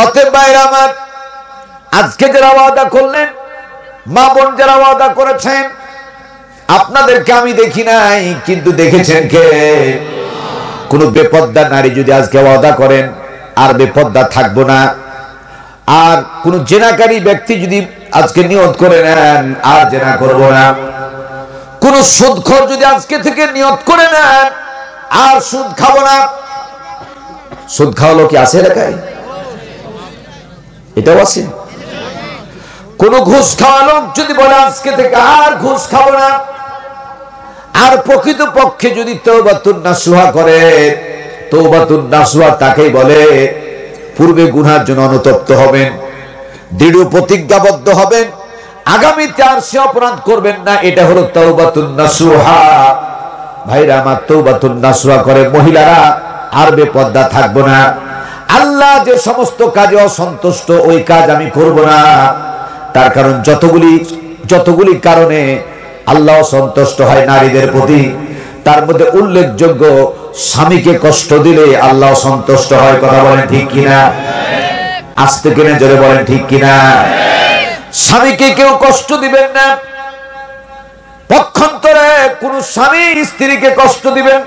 S1: অতএব ভাইরা আমার, আজকে যারা ওয়াদা করলেন, মা বোন যারা ওয়াদা করেছেন, আপনাদেরকে আমি দেখি নাই, কিন্তু দেখেছেন কে? কোন বেপর্দা নারী যদি আজকে ওয়াদা করেন আর বেপর্দা থাকবো না, আর কোন জেনাকারী ব্যক্তি যদি আজকে নিয়ত করে নেন আর জেনা করব না, কোন সুদখোর যদি আজকে থেকে নিয়ত করে নেন আর সুদ খাবো না। সুদ খাওয়া লোক কি আছে এলাকায়? এটাও আছে। কোন ঘুষ খাওয়া লোক যদি বলে আজকে থেকে আর ঘুষ খাবো না, আর প্রকৃত পক্ষে যদি তওবাতুন নাসুহা করে, তওবাতুন নাসুহা তাকেই বলে পূর্বে গুনার জন্য অনুতপ্ত হবেন, দৃঢ় প্রতিজ্ঞাবদ্ধ হবেন, আগামীতে আর সে অপরাধ করবেন না। এটা হলো তওবাতুন নাসুহা। ভাইরা আমার, তওবাতুন নাসুহা করে মহিলারা আর বেপর্দা থাকবো না। আল্লাহ যে সমস্ত কাজে অসন্তুষ্ট, ওই কাজ আমি করব না। তার কারণ যতগুলি কারণে আল্লাহ সন্তুষ্ট হয় নারীদের প্রতি, তার মধ্যে উল্লেখযোগ্য স্বামীকে কষ্ট দিলে আল্লাহ সন্তুষ্ট হয়। কথা বলেন ঠিক কিনা? আস্তে কিনা জোরে বলেন ঠিক কিনা? স্বামীকে কেউ কষ্ট দিবেন না। পক্ষান্তরে কোন স্বামী স্ত্রীকে কষ্ট দিবেন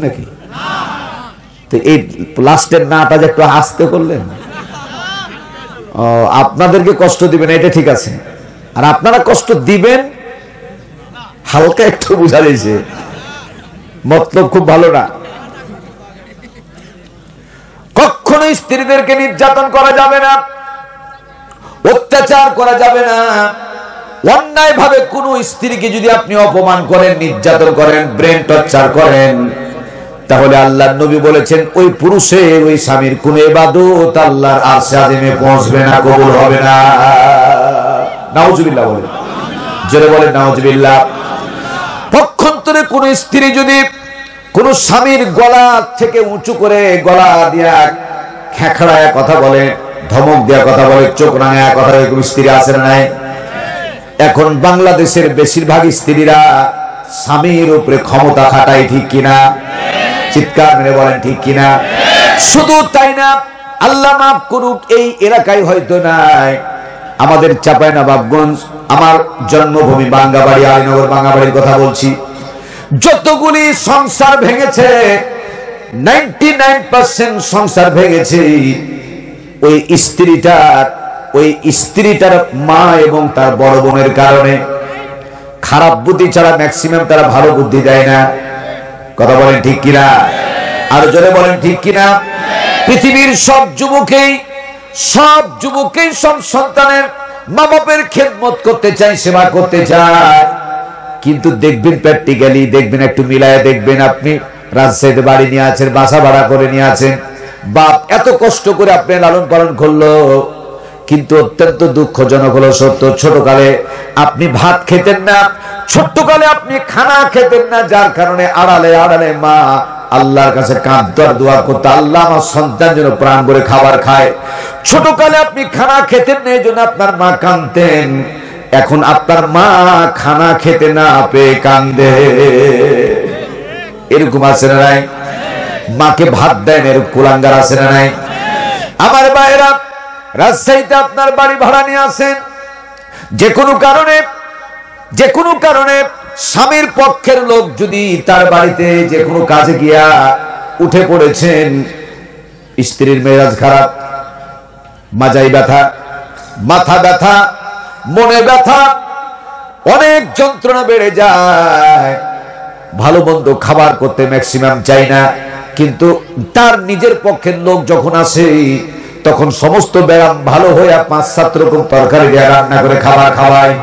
S1: নাকি? তো এই লাস্টের নাটা যে একটু আস্তে করলেন, আপনাদেরকে কষ্ট দিবেন এটা ঠিক আছে, আর আপনারা কষ্ট দিবেন হালকা একটু বুঝা দিয়েছে, মতলব খুব ভালো না। কখনো স্ত্রীদেরকে নির্যাতন করা যাবে না, অত্যাচার করা যাবে না। অন্যায় ভাবে কোন স্ত্রীকে যদি আপনি অপমান করেন, নির্যাতন করেন, ব্রেন টর্চার করেন, তাহলে আল্লাহর নবী বলেছেন ওই পুরুষের, ওই স্বামীর কোন ইবাদত আল্লাহর আরশে আজিমে পৌঁছবে না, কবুল হবে না। নাউজুবিল্লাহ বলেন, জোরে বলেন নাউজুবিল্লাহ। পক্ষান্তরে কোন স্ত্রী যদি কোন স্বামীর গলা থেকে উঁচু করে গলা দিয়া খেখড়ায় কথা বলে, ধমক দেয়া কথা বলে, চোখ রাঙায়া কথা বলে, কোন স্ত্রী আছে না নাই? এখন বাংলাদেশের বেশিরভাগ স্ত্রীরা স্বামীর উপরে ক্ষমতা খাটায়, ঠিক কিনা? চিৎকার মেরে বলেন ঠিক কিনা? শুধু তাই না, আল্লাহ মাফ করুক, এই এলাকায় হয়তো নাই, আমাদের চাঁপাইনবাবগঞ্জ, আমার জন্মভূমি বাঙ্গাবাড়ি, আলীনগর বাঙ্গাবাড়ির কথা বলছি, যতগুলি সংসার ভেঙেছে 99% সংসার ভেঙেছে ওই স্ত্রীটার মা এবং তার বড় বোনের কারণে। খারাপ বুদ্ধি ছাড়া ম্যাক্সিমাম তারা ভালো বুদ্ধি দেয় না। কথা বলেন ঠিক কিনা? আর জোরে বলেন ঠিক কিনা? পৃথিবীর সব যুবকেই সব সন্তানের মা বাপের খেদমত করতে চায়, সেবা করতে চায়, কিন্তু দেখবেন প্র্যাকটিক্যালি দেখবেন, একটু মিলায় দেখবেন, আপনি রাজশাহীতে বাড়ি নিয়ে আছেন, বাসা ভাড়া করে নিয়ে আছেন, বাপ এত কষ্ট করে আপনি লালন পালন করলো, কিন্তু অত্যন্ত দুঃখজনক হলো সত্য, ছোটকালে আপনি ভাত খেতেন না, ছোট্টকালে আপনি খানা খেতেন না, যার কারণে আড়ালে আড়ালে মা আল্লাহর কাছে কাঁদতো আর দোয়া করতো, আল্লাহ আমার সন্তান যেন প্রাণ ভরে খাবার খায়। ছোটকালে আপনি খানা খেতেন না, এই জন্য আপনার মা কাঁদতেন। এখন আপনার মা খানা খেতে না পেয়ে কান্দে। এরকম আছে না নাই? মাকে ভাত দেন এরকম কুলাঙ্গার আছে না নাই? আমার ভাইরা, রাজশাহীতে আপনার বাড়ি ভাড়া নিয়ে আসেন, যে কোনো কারণে স্বামীর পক্ষের লোক যদি তার বাড়িতে যে কোনো কাজে গিয়া উঠে পড়েছেন, স্ত্রীর মেজাজ খারাপ, মাজাই ব্যথা, মাথা ব্যথা, মনে ব্যথা, অনেক যন্ত্রণা বেড়ে যায়, ভালো মন্দ খাবার করতে ম্যাক্সিমাম চাই না, কিন্তু তার নিজের পক্ষের লোক যখন আসে তখন সমস্ত ব্যায়াম ভালো হয়ে 5-7 রকম তরকারি দিয়ে রান্না করে খাবার খাওয়ায়।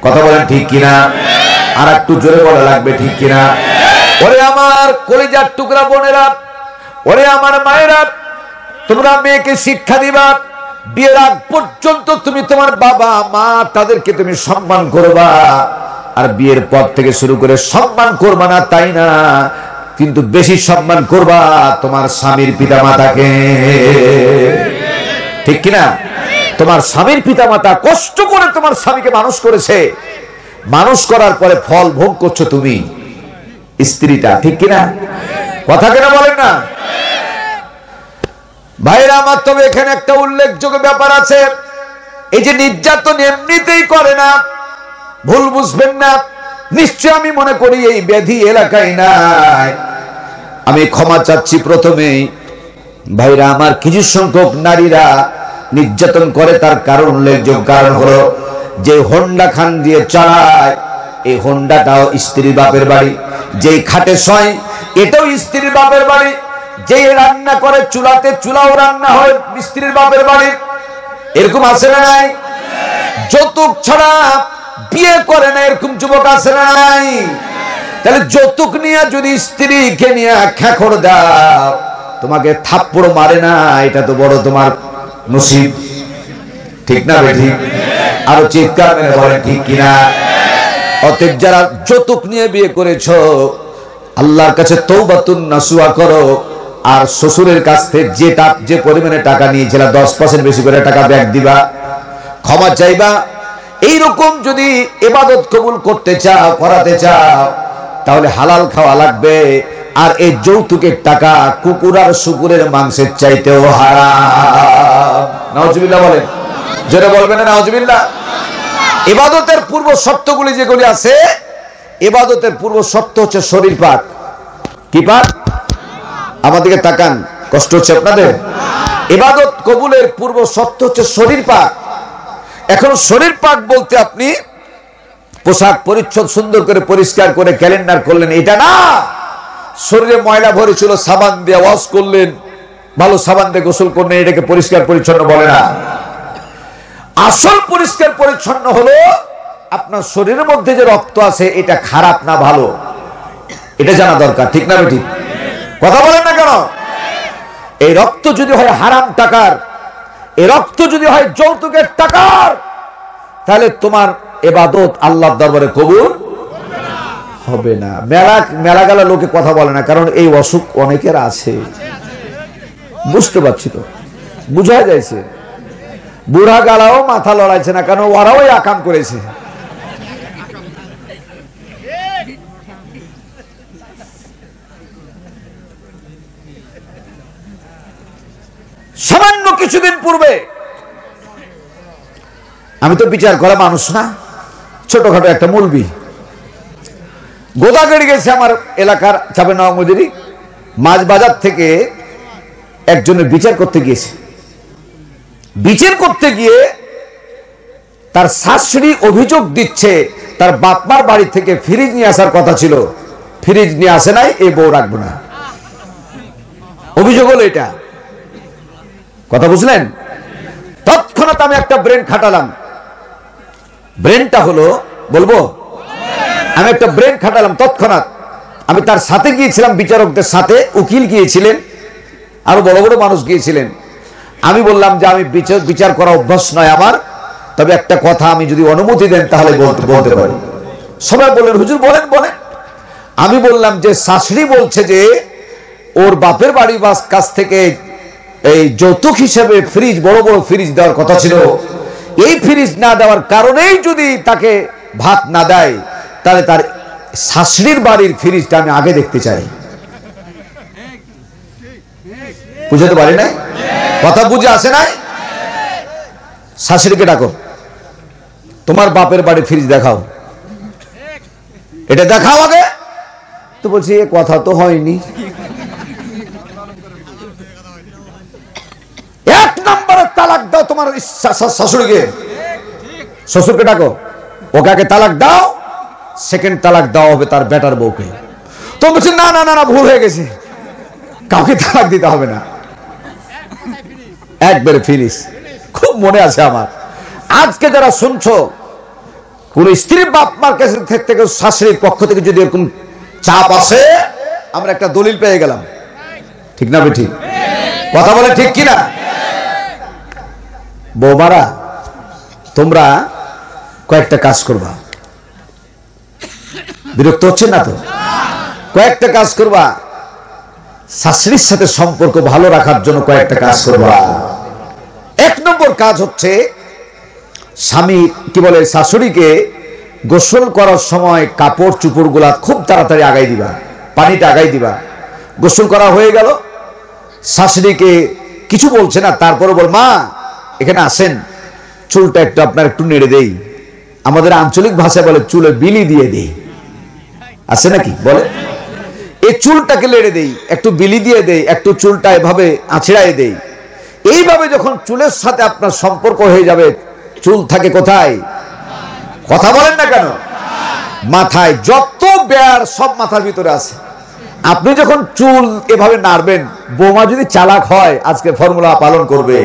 S1: কথা বলেন ঠিক কিনা? আর একটু জোরে বলা লাগবে ঠিক কিনা? ওরে আমার কলিজার টুকরা বোনেরা, ওরে আমার মায়েরা, তোমরা মেয়েকে শিক্ষা দিবা, বিয়ের আগ পর্যন্ত তুমি তোমার বাবা মা তাদেরকে তুমি সম্মান করবা, আর বিয়ের পর থেকে শুরু করে সম্মান করবা না তাই না, কিন্তু বেশি সম্মান করবা তোমার স্বামীর পিতামাতাকে। ঠিক কিনা? তোমার স্বামীর পিতামাতা কষ্ট করে তোমার স্বামীকে মানুষ করেছে, মানুষ করার পরে ফল ভোগ করছো তুমি স্ত্রীটা। ঠিক কিনা? কথা কেন বলেন না ভাইরা আমার? তবে এখানে একটা উল্লেখযোগ্য ব্যাপার আছে, এই যে নির্যাতন এমনিতেই করে না, ভুল বুঝবেন না। নিশ্চয় আমি মনে করি এই ব্যাধি এলাকায় নাই। আমি ক্ষমা চাচ্ছি প্রথমেই ভাইরা আমার, কিছু সংখ্যক নারীরা নির্যাতন করে, তার কারণ উল্লেখযোগ্য কারণ হলো যে হোন্ডা খান দিয়ে চালায়, এই হোন্ডাটাও স্ত্রীর বাপের বাড়ি, যেই খাটে শয় এটাও স্ত্রীর বাপের বাড়ি, যে রান্না করে চুলাতে চুলাও রান্না হয় স্ত্রীর বাপের বাড়ি। এরকম আছে না নাই? যৌতুক ছাড়া বিয়ে করে না এরকম যুবক আছে না নাই? তাহলে যৌতুক নিয়ে যদি স্ত্রীকে নিয়ে খেখড় দাও, তোমাকে থাপ্পড় মারে না, এটা তো বড় তোমার নসিব। ঠিক না বেঠিক? আরো চিৎকার মেরে বলেন ঠিক কিনা? অতএব যারা যৌতুক নিয়ে বিয়ে করেছো, আল্লাহর কাছে তওবাতুন নাসুহা করো, আর শ্বশুরের কাছ থেকে যে পরিমাণে টাকা নিয়েছিল 10% বেশি করে টাকা ব্যাক দিবা, ক্ষমা চাইবা। এইরকম যদি ইবাদত কবুল করতে চাও, করাতে চাও, তাহলে হালাল খাওয়া লাগবে। আর এই যৌতুকের টাকা কুকুর আর শুকুরের মাংসের চাইতেও হারাম। নাউজুবিল্লাহ বলেন, জোরে বলবেন না নাউজুবিল্লাহ? ইবাদতের পূর্ব শর্তগুলি যেগুলি আছে, ইবাদতের পূর্ব শর্ত হচ্ছে শরীর পাক। কি পাক? আমাদেরকে তাকান, কষ্ট হচ্ছে আপনাদের? ইবাদত কবুলের পূর্ব শর্ত হচ্ছে শরীর পাক। এখন শরীর পাক বলতে আপনি পোশাক পরিচ্ছদ সুন্দর করে পরিষ্কার করে ক্যালেন্ডার করলেন, এটা না। শরীরে ময়লা ভরেছিল, সাবান দিয়ে ওয়াশ করলেন, ভালো সাবান দিয়ে গোসল করলেন, এটাকে পরিষ্কার পরিচ্ছন্ন বলে না। আসল পরিষ্কার পরিচ্ছন্ন হলো আপনার শরীরের মধ্যে যে রক্ত আছে এটা খারাপ না ভালো, এটা জানা দরকার। ঠিক না বেঠিক? কথা বলেন না কেন? এই রক্ত যদি হয় হারাম টাকার, এই রক্ত যদি হয় যৌতুকের টাকার, তাহলে তোমার ইবাদত আল্লাহর দরবারে কবুল হবে না। মেলা গেলা লোকে কথা বলে না, কারণ এই অসুখ অনেকের আছে। বুঝতে পারছি তো, বুঝা যাইছে। বুড়া গালাও মাথা লড়াইছে না, কারণ ওরাও আকাম করেছে। সামান্য কিছুদিন পূর্বে, আমি তো বিচার করা মানুষ না, ছোটখাটো একটা মুলবি, গোদাগাড়ি গেছে আমার এলাকার চাপে নওয়ামুদিরি মাছ বাজার থেকে একজনের বিচার করতে গিয়েছে। বিচার করতে গিয়ে তার শাশুড়ি অভিযোগ দিচ্ছে তার বাপমার বাড়ি থেকে ফ্রিজ নিয়ে আসার কথা ছিল, ফ্রিজ নিয়ে আসে নাই, এই বউ রাখবো না। অভিযোগ হলো এটা। কথা বুঝলেন? তৎক্ষণাৎ আমি একটা ব্রেন খাটালাম। ব্রেনটা হলো, বলবো, আমি একটা ব্রেন খাটালাম তৎক্ষণাৎ। আমি তার সাথে গিয়েছিলাম, বিচারকদের সাথে, উকিল গিয়েছিলেন, আরো বড় বড় মানুষ গিয়েছিলেন। আমি বললাম যে আমি বিচার করা অভ্যাস নয় আমার, তবে একটা কথা আমি যদি অনুমতি দেন তাহলে বলতে পারি। সবাই বললেন হুজুর বলেন বলেন। আমি বললাম যে শাশুড়ি বলছে যে ওর বাপের বাড়ি কাছ থেকে এই যৌতুক হিসেবে ফ্রিজ, বড় বড় ফ্রিজ দেওয়ার কথা ছিল। এই ফ্রিজ না দেওয়ার কারণেই যদি তাকে ভাত না দেয়, তাহলে তার শাশুড়ির বাড়ির ফ্রিজটা আমি আগে দেখতে চাই। বুঝতে পারি না? কথা বুঝে আসে নাই? শাশুড়িকে ডাকো, তোমার বাপের বাড়ি ফ্রিজ দেখাও, এটা দেখাও আগে। তো বলছি এ কথা তো হয়নি। এক নম্বরে তালাক দাও তোমার শাশুড়িকে, শ্বশুরকে ডাকো, ওকে আগে তালাক দাও, সেকেন্ড তালাক দাও হবে তার বেটার বউকে। তো বলছি না না না, ভুল হয়ে গেছে, কাউকে তালাক দিতে হবে না, একবারে ফিনিশ। খুব মনে আছে আমার। আজকে যারা শুনছো, কোন স্ত্রীর বাপ মার কাছে থেকে শাশুড়ির পক্ষ থেকে যদি এরকম চাপ আসে, আমরা একটা দলিল পেয়ে গেলাম। ঠিক না বেঠিক? কথা বলে ঠিক কিনা? বৌমারা তোমরা কয়েকটা কাজ করবা, বিরক্ত হচ্ছে না তো? কয়েকটা কাজ করবা, শাশুড়ির সাথে সম্পর্ক ভালো রাখার জন্য কয়েকটা কাজ করবা। এক নম্বর কাজ হচ্ছে স্বামী কি বলে শাশুড়িকে গোসল করার সময় কাপড় চুপড় গুলা খুব তাড়াতাড়ি আগাই দিবা, পানিটা আগাই দিবা। গোসল করা হয়ে গেল, শাশুড়িকে কিছু বলছে না, তারপরে বল মা এখানে আসেন, চুলটা একটু আপনার একটু নেড়ে দেই। আমাদের আঞ্চলিক ভাষায় বলে চুলে বিলি দিয়ে দেই, আছে নাকি বলে? এই চুলটাকে লেড়ে দেই, একটু বিলি দিয়ে দেই, একটু চুলটা এভাবে আছড়াই দেই। এইভাবে যখন চুলের সাথে আপনার সম্পর্ক হয়ে যাবে, চুল থাকে কোথায়? কথা বলেন না কেন? মাথায়। যত বেয়ার সব মাথার ভিতরে আছে। আপনি যখন চুল এভাবে নাড়বেন, বৌমা যদি চালাক হয় আজকে ফর্মুলা পালন করবে।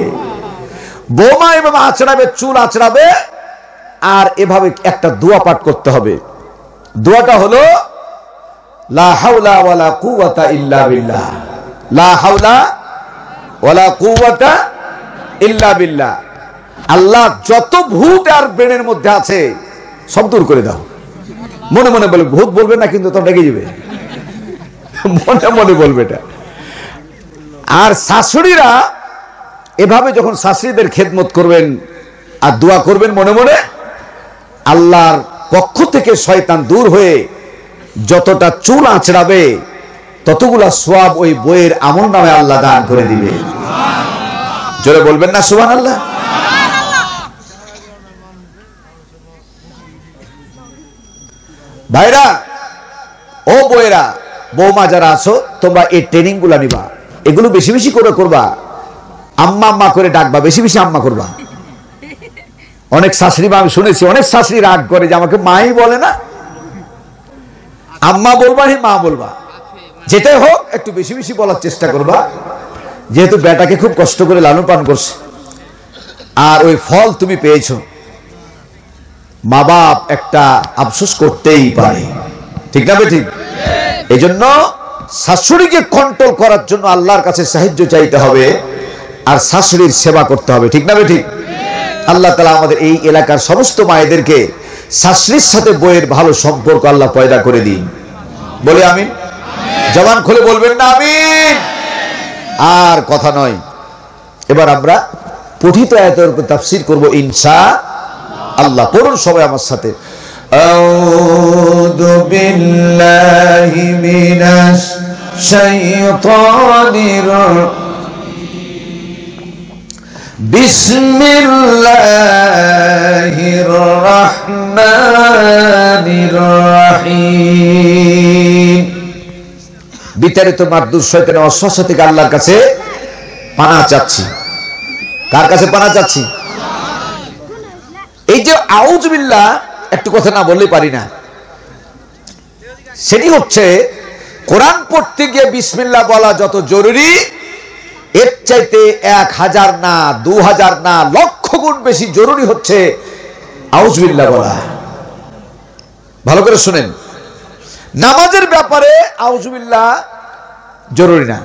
S1: বৌমা এভাবে আঁচড়াবে, চুল আঁচড়াবে, আর এভাবে একটা দোয়া পাঠ করতে হবে। দোয়াটা হলো লা হাওলা ওয়ালা কুওয়াতা ইল্লা বিল্লাহ, লা হাওলা ওয়ালা কুওয়াতা ইল্লা বিল্লাহ। আল্লাহ যত ভূত আর ব্রেনের মধ্যে আছে সব দূর করে দাও। মনে মনে বলবে, ভূত বলবে না কিন্তু তোমরা রেগে যাবে, মনে মনে বলবে এটা। আর শাশুড়িরা এভাবে যখন শাশুড়িদের খেদমত করবেন আর দোয়া করবেন মনে মনে, আল্লাহর পক্ষ থেকে শয়তান দূর হয়ে যতটা চুল আঁচড়াবে ততগুলা সওয়াব ওই বইয়ের আমল নামে আল্লাহ দান করে দিবে। জোরে বলবেন না সুবহানাল্লাহ? ভাইরা ও বইয়েরা, বৌমা যারা আছো তোমরা এই ট্রেনিং গুলা নিবা, এগুলো বেশি বেশি করে করবা। আম্মা আম্মা করে ডাকবা, বেশি বেশি আম্মা করবা। অনেক শাশুড়ি মা, আমি শুনেছি অনেক শাশুড়ি রাগ করে যে আমাকে মাই বলে না। আম্মা বলবা হি মা বলবা, যেটাই হোক একটু বেশি বেশি বলার চেষ্টা করবা, যেহেতু বেটাকে খুব কষ্ট করে লালন পালন করছে আর ওই ফল তুমি পেয়েছো। মা বাপ একটা আফসোস করতেই পারে, ঠিক না ঠিক? এই জন্য শাশুড়িকে কন্ট্রোল করার জন্য আল্লাহর কাছে সাহায্য চাইতে হবে আর শাশুড়ির সেবা করতে হবে, ঠিক না ঠিক? আল্লাহ তাআলা আমাদের এই এলাকার সমস্ত মায়েদেরকে শাশুড়ির সাথে বইয়ের ভালো সম্পর্ক আল্লাহ পয়দা করে দিন। বলে আমিন। জবান খুলে বলবেন না আমিন? আর কথা নয়, এবার আমরা পঠিত আয়াতের উপর তাফসীর করব ইনশাআল্লাহ। পড়ুন সবাই আমার সাথে। আউযু বিল্লাহি মিনাশ শাইতানির বিসমিল্লাহির রহমানির রহিম। বিতাড়িত মারদুদ শয়তানের ওয়াসওয়াসা থেকে আল্লাহর কাছে পানাহ চাচ্ছি। কার কাছে পানাহ চাচ্ছি? এই যে আউযু বিল্লাহ, একটু কথা না বললেই পারি না। সেটি হচ্ছে কোরআন পড়তে গিয়ে বিসমিল্লাহ বলা যত জরুরি, এর চাইতে 1000 না 2000 না লক্ষ গুণ বেশি জরুরি হচ্ছে আউযু বিল্লাহ বলা। ভালো করে শুনেন, নামাজের ব্যাপারে আউযু বিল্লাহ জরুরি না,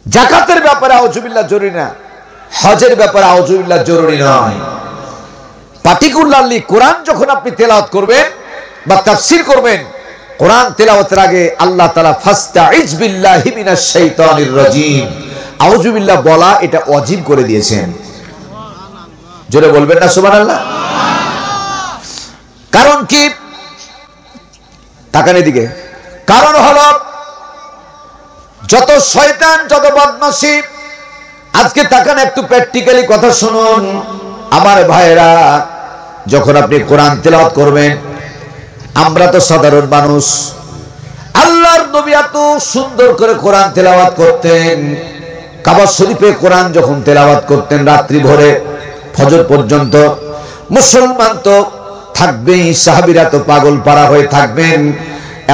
S1: যাকাতের ব্যাপারে আউযু বিল্লাহ জরুরি না, হজের ব্যাপারে আউযু বিল্লাহ জরুরি নয়। পার্টিকুলারলি কোরআন যখন আপনি তেলাওয়াত করবেন বা তাফসীর করবেন, কোরআন তেলাওয়াতের আগে আল্লাহ তাআলা ফাস্তাইজ বিল্লাহি মিনাশ শাইতানির রাজীম আউযু বিল্লাহ বলা এটা ওয়াজিব করে দিয়েছেন। জোরে বলবেন না সুবহানাল্লাহ? কারণ কি? তাকান এদিকে। কারণ হলো যত শয়তান, যত বদমাশি, আজকে তাকান একটু প্র্যাকটিক্যালি কথা শুনুন আমার ভাইরা। যখন আপনি কোরআন তেলাওয়াত করবেন, আমরা তো সাধারণ মানুষ, আল্লাহর নবী এত সুন্দর করে কোরআন তেলাওয়াত করতেন। কাবা শরীফে কোরআন যখন তেলাওয়াত করতেন রাত্রি ভোরে ফজর পর্যন্ত, মুসলমান তো থাকবেই, সাহাবীরা তো পাগল পারা হয়ে থাকবেন।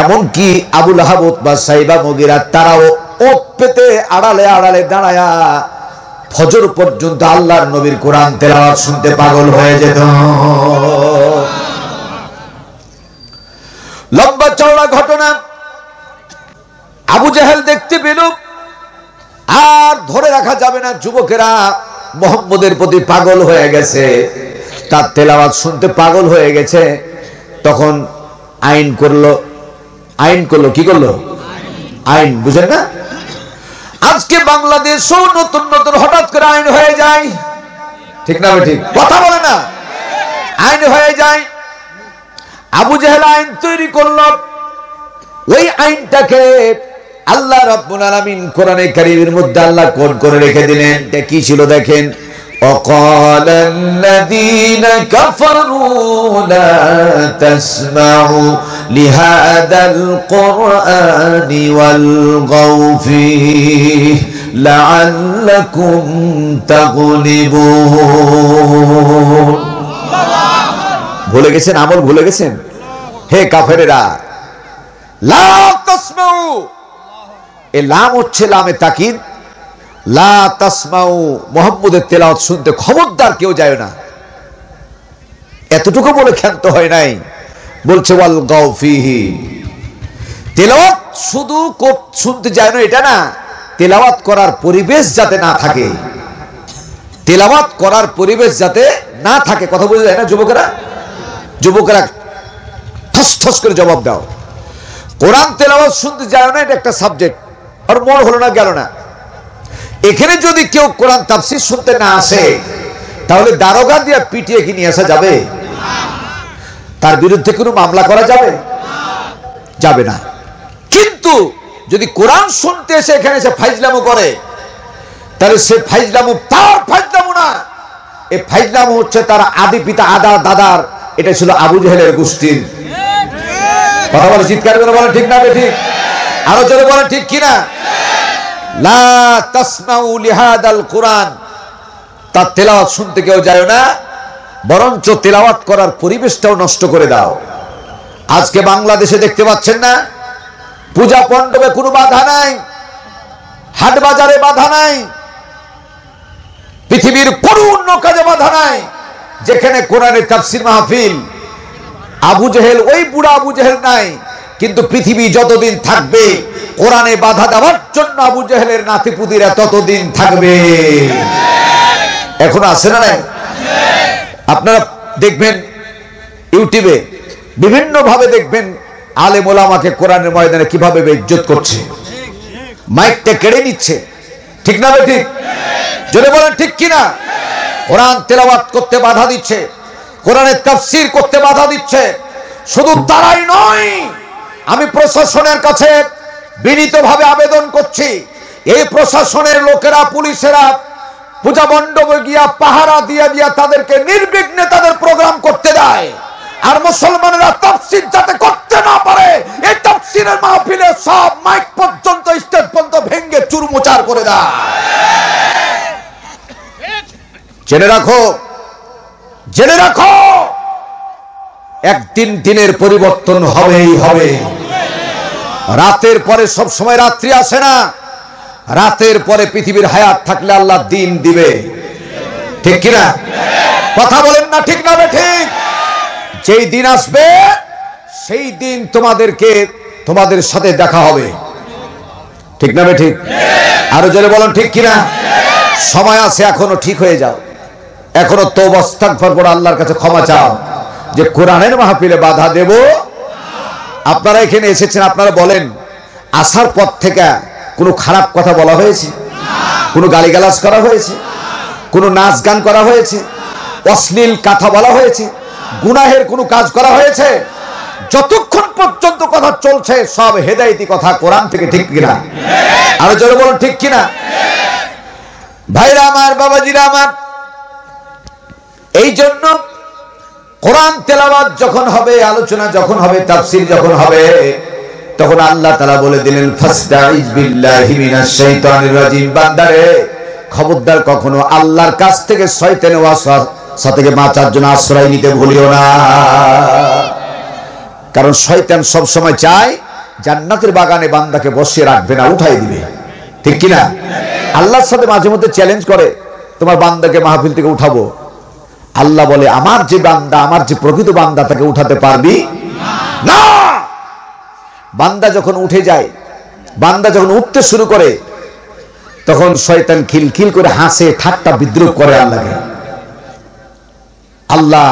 S1: এমনকি আবু লাহাব, উতবা, সাইবা, মুগীরা তারাও ওত পেতে আড়ালে আড়ালে দাঁড়ায়া ফজর পর্যন্ত আল্লাহর নবীর কোরআন তেলাওয়াত শুনতে পাগল হয়ে যেত। লম্বা চওড়া ঘটনা। আবু জাহেল দেখতে পেল, আর ধরে রাখা যাবে না, যুবকেরা মুহাম্মদের প্রতি পাগল হয়ে গেছে, তার তেলাওয়াত শুনতে পাগল হয়ে গেছে, তখন আইন করলো কি করলো? আইন, বুঝেন না? আজকে বাংলাদেশও নতুন নতুন হঠাৎ করে আইন হয়ে যায়, ঠিক না? ঠিক কথা বলে না? আইন হয়ে যায়। আবু জেহেল আইন তৈরি করলো, ওই আইনটাকে আল্লাহ রাব্বুল আলামিন কোরআনে কারীমের মধ্যে আল্লাহ কোড করে রেখে দিলেন। এটা কি ছিল দেখেন, وقال الذين كفروا لا تسمعوا لهذا القرآن والغوا فيه لعلكم تغلبون। ভুলে গেছেন? আমল ভুলে গেছেন? হে কাফেরেরা, লা তাসমাউ, এ লাম হচ্ছে লামে তাকিদ। লা তাসমাউ, মুহাম্মদের তেলাওয়াত শুনতে খবরদার কেউ যায় না। এতটুকু বলে ক্ষান্ত হয় নাই, বলছে ওয়াল গাও ফিহি, তেলাওয়াত শুধু শুনতে যায় না এটা না, তেলাওয়াত করার পরিবেশ যাতে না থাকে, তেলাওয়াত করার পরিবেশ যাতে না থাকে। কথা বোঝা যায় না যুবকেরা? যুবকেরা ঠস ঠস করে জবাব দাও। কোরআন তেলাওয়াত শুনতে যায় না, এটা একটা সাবজেক্ট, আর মন হলো না, গেল না। এখানে যদি কেউ কোরআন তাফসীর শুনতে না আসে, তাহলে দারোগা দিয়ে পিটিয়ে কি নিয়ে আসা যাবে? তার বিরুদ্ধে কোনো মামলা করা যাবে? যাবে না। কিন্তু যদি কোরআন শুনতে এসে এখানে এসে ফাইজলামো করে, তাহলে সে ফাইজলামো তার ফাইজলামো না, এই ফাইজলামো হচ্ছে তার আদি পিতা দাদার। এটা ছিল আবু জেহেলের গোষ্ঠীর। কথা বলে, চিৎকার করে বলে ঠিক না? ঠিক। আরো জোরে বলে ঠিক কিনা? লা তাসমাউ লিহাদাল কুরআন, তার তেলাওয়াত শুনতে কেউ যায় না, বরঞ্চ তেলাওয়াত করার পরিবেশটাও নষ্ট করে দাও। আজকে বাংলাদেশে দেখতে পাচ্ছেন না, পূজা মণ্ডপে কোনো বাধা নাই, হাট বাজারে বাধা নাই, পৃথিবীর কোনো অন্য কাজে বাধা নাই, যেখানে কোরআনের তাফসীর মাহফিল। আবু জেহেল, ওই বুড়া আবু জেহেল নাই, কিন্তু পৃথিবী যতদিন থাকবে কোরআনে বাধা দেওয়ার জন্য আবু জেহেলের নাতিপুতিরা ততদিন থাকবে। এখন আছে না নাই? আপনারা দেখবেন ইউটিউবে বিভিন্ন ভাবে দেখবেন আলেম ওলামাকে কোরআনের ময়দানে কিভাবে বেইজ্জত করছে, মাইকটা কেড়ে নিচ্ছে, ঠিক না? ঠিক। যদি বলেন ঠিক কিনা? কোরআন তেলাওয়াত করতে বাধা দিচ্ছে, কোরআনের তাফসীর করতে বাধা দিচ্ছে। শুধু তারাই নয়, আমি প্রশাসনের কাছে বিনীতভাবে আবেদন করছি, এই প্রশাসনের লোকেরা, পুলিশেরা পূজা মণ্ডপে গিয়া পাহারা দিয়ে দিয়া তাদেরকে নির্বিঘ্নে তাদের প্রোগ্রাম করতে দেয়, আর মুসলমানেরা তাফসীর যাতে করতে না পারে, এই তাফসীরের মাহফিলে সব মাইক পর্যন্ত, স্টেজ পর্যন্ত ভেঙে চুরমুচার করে দেয়। জেনে রাখো, জেনে রাখো, একদিন দিনের পরিবর্তন হবেই হবে। রাতের পরে সব সময় রাত্রি আসে না, রাতের পরে পৃথিবীর হায়াত থাকলে আল্লাহ দিন দিবে, ঠিক কিনা? কথা বলেন না ঠিক না? ঠিক। যেই দিন আসবে সেই দিন তোমাদের সাথে দেখা হবে, ঠিক না? ঠিক। আরো জোরে বলেন ঠিক কিনা? সময় আছে, এখনো ঠিক হয়ে যাও, এখনো তওবা ইস্তিগফার করে আল্লাহর কাছে ক্ষমা চাও যে কোরআনের মাহফিলে বাধা দেব। আপনারা এখানে এসেছেন, আপনারা বলেন আসার পর থেকে কোনো খারাপ কথা বলা হয়েছে? কোনো গালিগালাজ করা হয়েছে? কোনো নাচ গান করা হয়েছে? অশ্লীল কথা বলা হয়েছে? গুনাহের কোনো কাজ করা হয়েছে? যতক্ষণ পর্যন্ত কথা চলছে সব হেদায়েতি কথা কোরআন থেকে, ঠিক কিনা? আরো জোরে বলুন ঠিক কিনা? ভাইরা আমার, বাবাজিরা আমার, এই জন্য কোরআন তেলাওয়াত যখন হবে, আলোচনা যখন হবে, তাফসীর যখন হবে, তখন আল্লাহ তাআলা বলে দিলেন ফাসতাইজ বিল্লাহি মিনাশ শাইতানির রাজিম। বান্দারে খবরদার কখনো আল্লাহর কাছ থেকে শয়তানের ওয়াসওয়াসা থেকে বাঁচার জন্য আশ্রয় নিতে ভুলিও না, কারণ শয়তান সব সময় চায় জান্নাতের বাগানে বান্দাকে বসিয়ে রাখবে না, উঠাই দিবে, ঠিক কিনা? আল্লাহর সাথে মাঝে মধ্যে চ্যালেঞ্জ করে, তোমার বান্দাকে মাহফিল থেকে উঠাবো। আল্লাহ বলে, আমার যে বান্দা, আমার যে প্রকৃত বান্দা, তাকে উঠাতে পারবি না। বান্দা যখন উঠে যায়, বান্দা যখন উঠতে শুরু করে, তখন শয়তান খিলখিল করে হাসে, ঠাট্টা বিদ্রুপ করে আল্লাহকে। আল্লাহ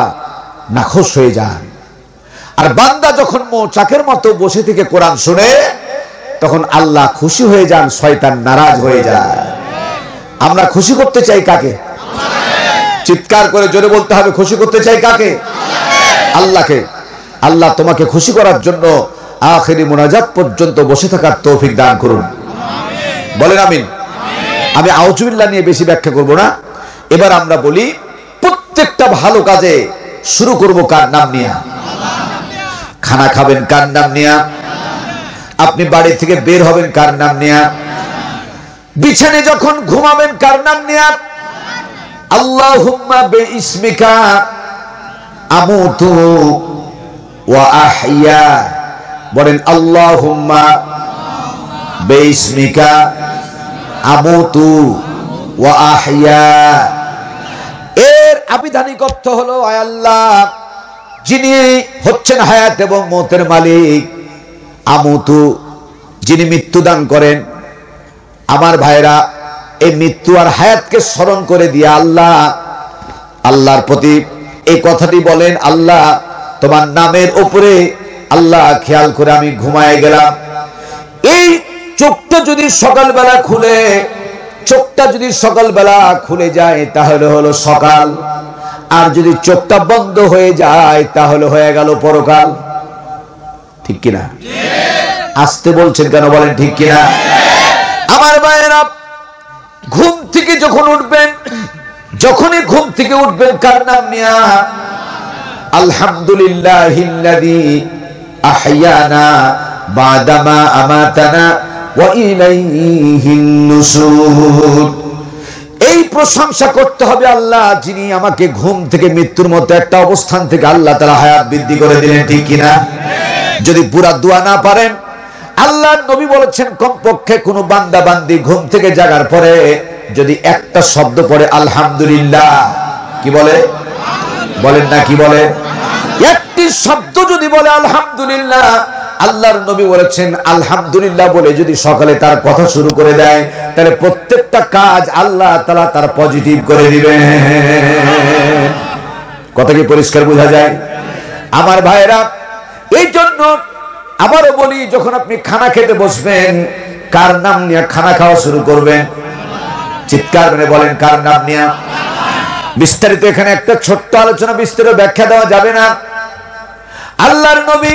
S1: নাখোশ হয়ে যান। আর বান্দা যখন মৌচাকের মতো বসে থেকে কোরআন শুনে তখন আল্লাহ খুশি হয়ে যান, শয়তান নারাজ হয়ে যায়। আমরা খুশি করতে চাই কাকে? চিৎকার করে জোরে বলতে হবে, খুশি করতে চাই কাকে? আল্লাহকে। আল্লাহ তোমাকে খুশি করার জন্য আখিরি মুনাজাত পর্যন্ত বসে থাকার তৌফিক দান করুন, বলেন আমিন। আমি আউযুবিল্লাহ নিয়ে বেশি ব্যাখ্যা করব না। এবার আমরা বলি, প্রত্যেকটা ভালো কাজে শুরু করব কার নাম নিয়ে? খানা খাবেন কার নাম নিয়ে? আপনি বাড়ি থেকে বের হবেন কার নাম নিয়ে? বিছানায় যখন ঘুমাবেন কার নাম নিয়ে? আল্লাহুম্মা বিইসমিকা আমুতু ওয়া আহইয়া, বলেন আল্লাহুম্মা বিইসমিকা আমুতু ওয়া আহইয়া। এর আবিধানিক অর্থ হলো, আয় আল্লাহ যিনি হচ্ছেন হায়াত এবং মওতের মালিক, আমুতু যিনি মৃত্যু দান করেন। আমার ভাইরা, এই মৃত্যু আর হায়াতকে স্মরণ করে দিয়ে আল্লাহ, আল্লাহর প্রতি এই কথাটি বলেন, আল্লাহ তোমার নামের উপরে আল্লাহ খেয়াল করে আমি ঘুমায় গেলাম। এই চোখটা যদি সকালবেলা খুলে, চোখটা যদি সকালবেলা খুলে যায় তাহলে হলো সকাল, আর যদি চোখটা বন্ধ হয়ে যায় তাহলে হয়ে গেল পরকাল। ঠিক কিনা? আসতে বলছেন কেন? বলেন ঠিক কিনা? আমার ভাইয়েরা, ঘুম থেকে যখন উঠবেন, যখনই ঘুম থেকে উঠবেন কার নাম নিয়া? আলহামদুলিল্লাহিল্লাযী আহইয়ানা বাদামা আমাতানা ওয়া ইলাইহিন নুশুর। এই প্রশংসা করতে হবে আল্লাহ যিনি আমাকে ঘুম থেকে মৃত্যুর মতো একটা অবস্থান থেকে আল্লাহ তাআলা হায়াত বৃদ্ধি করে দিলেন। ঠিক কিনা? যদি পুরা দোয়া না পারেন, আল্লাহর নবী বলেছেন কমপক্ষে কোন বান্দা বান্দি ঘুম থেকে জাগার পরে যদি একটা শব্দ পড়ে আলহামদুলিল্লাহ, কি বলে? বলেন না কি বলে? একটি শব্দ যদি বলে আলহামদুলিল্লাহ, আল্লাহর নবী বলেছেন আলহামদুলিল্লাহ বলে যদি সকালে তার কথা শুরু করে দেয় তাহলে প্রত্যেকটা কাজ আল্লাহ তাআলা তার পজিটিভ করে দিবেন। কথা কি পরিষ্কার বোঝা যায়? আমার ভাইরা, এই জন্য আবারও বলি, যখন আপনি খানা খেতে বসবেন কার নাম নিয়ে খানা খাওয়া শুরু করবেন? চিৎকার করে বলেন, কার নাম নিয়ে? বিস্তারিত এখানে একটা ছোট্ট আলোচনা, বিস্তারিত ব্যাখ্যা দেওয়া যাবে না। আল্লাহর নবী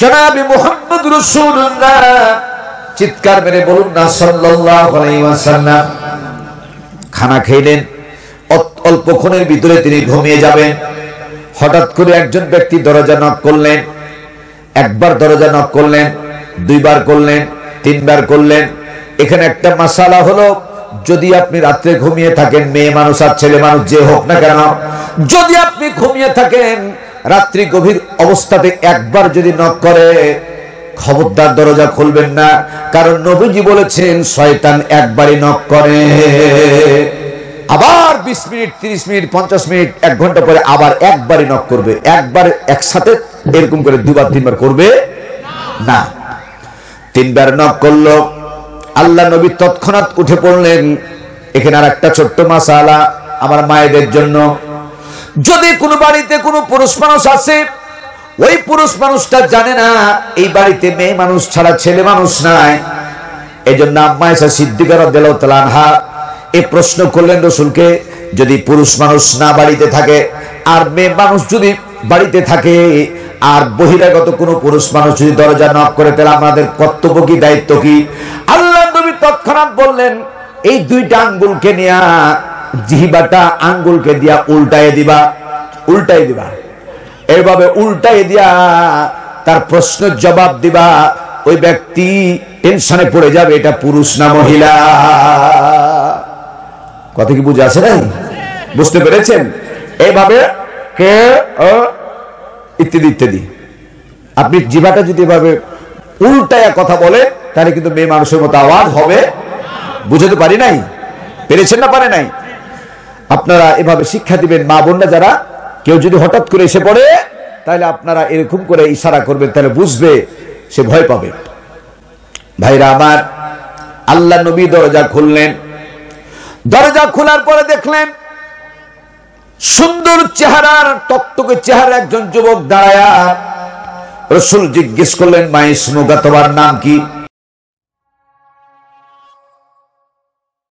S1: জনাবে মুহাম্মদ রাসূলুল্লাহ, চিৎকার মেরে বলুন না সাল্লাল্লাহু আলাইহি ওয়াসাল্লাম, খানা খেলেন, অল্পক্ষণের ভিতরে তিনি ঘুমিয়ে যাবেন। হঠাৎ করে একজন ব্যক্তি দরজা নক করলেন। একবার দরজা নক করলেন, দুইবার করলেন, তিনবার করলেন। এখানে একটা মাসালা হলো, যদি আপনি রাত্রে ঘুমিয়ে থাকেন, মেয়ে মানুষ আর ছেলে মানুষ যে হোক না কেন, যদি আপনি ঘুমিয়ে থাকেন রাত্রি গভীর অবস্থাতে একবার যদি নক করে, খবরদার দরজা খুলবেন না, কারণ নবীজি বলেছেন শয়তান একবারই নক করে, আবার 20 মিনিট, 30 মিনিট, 50 মিনিট, 1 ঘন্টা পরে আবার একবারই নক করবে। একবার একসাথে এরকম করে দুবার তিনবার করবে না। 3 বার নক করলো, আল্লাহ নবী তৎক্ষণাৎ উঠে পড়লেন। এখানে আর একটা ছোট্ট মাসালা আমার মায়েদের জন্য, যদি কোনো বাড়িতে কোনো পুরুষ মানুষ আছে, ওই পুরুষ মানুষটা জানে না এই বাড়িতে মেয়ে মানুষ ছাড়া ছেলে মানুষ নাই, এজন্য আম্মা আয়েশা সিদ্দিকা রাদিয়াল্লাহু তাআলা আনহা এই প্রশ্ন করলেন রাসূলকে, যদি পুরুষ মানুষ না বাড়িতে থাকে আর মেয়ে মানুষ যদি বাড়িতে থাকে আর বহিরাগত কোনো পুরুষ মানুষ যদি দরজা নক করে তাহলে আমাদের কর্তব্য কি, দায়িত্ব কি? আল্লাহর নবী তৎক্ষণাৎ বললেন, এই 2টা আঙ্গুলকে নিয়ে জিহ্বাটা আঙ্গুলকে দিয়া উল্টায় দিবা, উল্টায় দিবা, এইভাবে উল্টায় দিয়া তার প্রশ্নের জবাব দিবা। ওই ব্যক্তি টেনশনে পড়ে যাবে এটা পুরুষ না মহিলা। কথা কি বুঝে আসে নাই? বুঝতে পেরেছেন? এইভাবে কে ইত্যাদি ইত্যাদি। আপনি জিহ্বাটা যদি এভাবে উল্টায় কথা বলে তাহলে কিন্তু মেয়ে মানুষের মতো আওয়াজ হবে। বুঝতে পারি নাই? পেরেছেন না পারে নাই? আপনারা এভাবে শিক্ষা দিবেন মা বোনরা যারা, কেউ যদি হঠাৎ করে এসে পড়ে তাহলে আপনারা এরকম করে ইশারা করবেন, তাহলে বুঝবে, সে ভয় পাবে। ভাইরা আমার, আল্লাহ নবী দরজা খুললেন। দরজা খোলার পরে দেখলেন সুন্দর চেহারার টকটকে চেহারা একজন যুবক দাঁড়ায়া। রাসূল জিজ্ঞেস করলেন, মা ইসমুকা, তোমার নাম কি?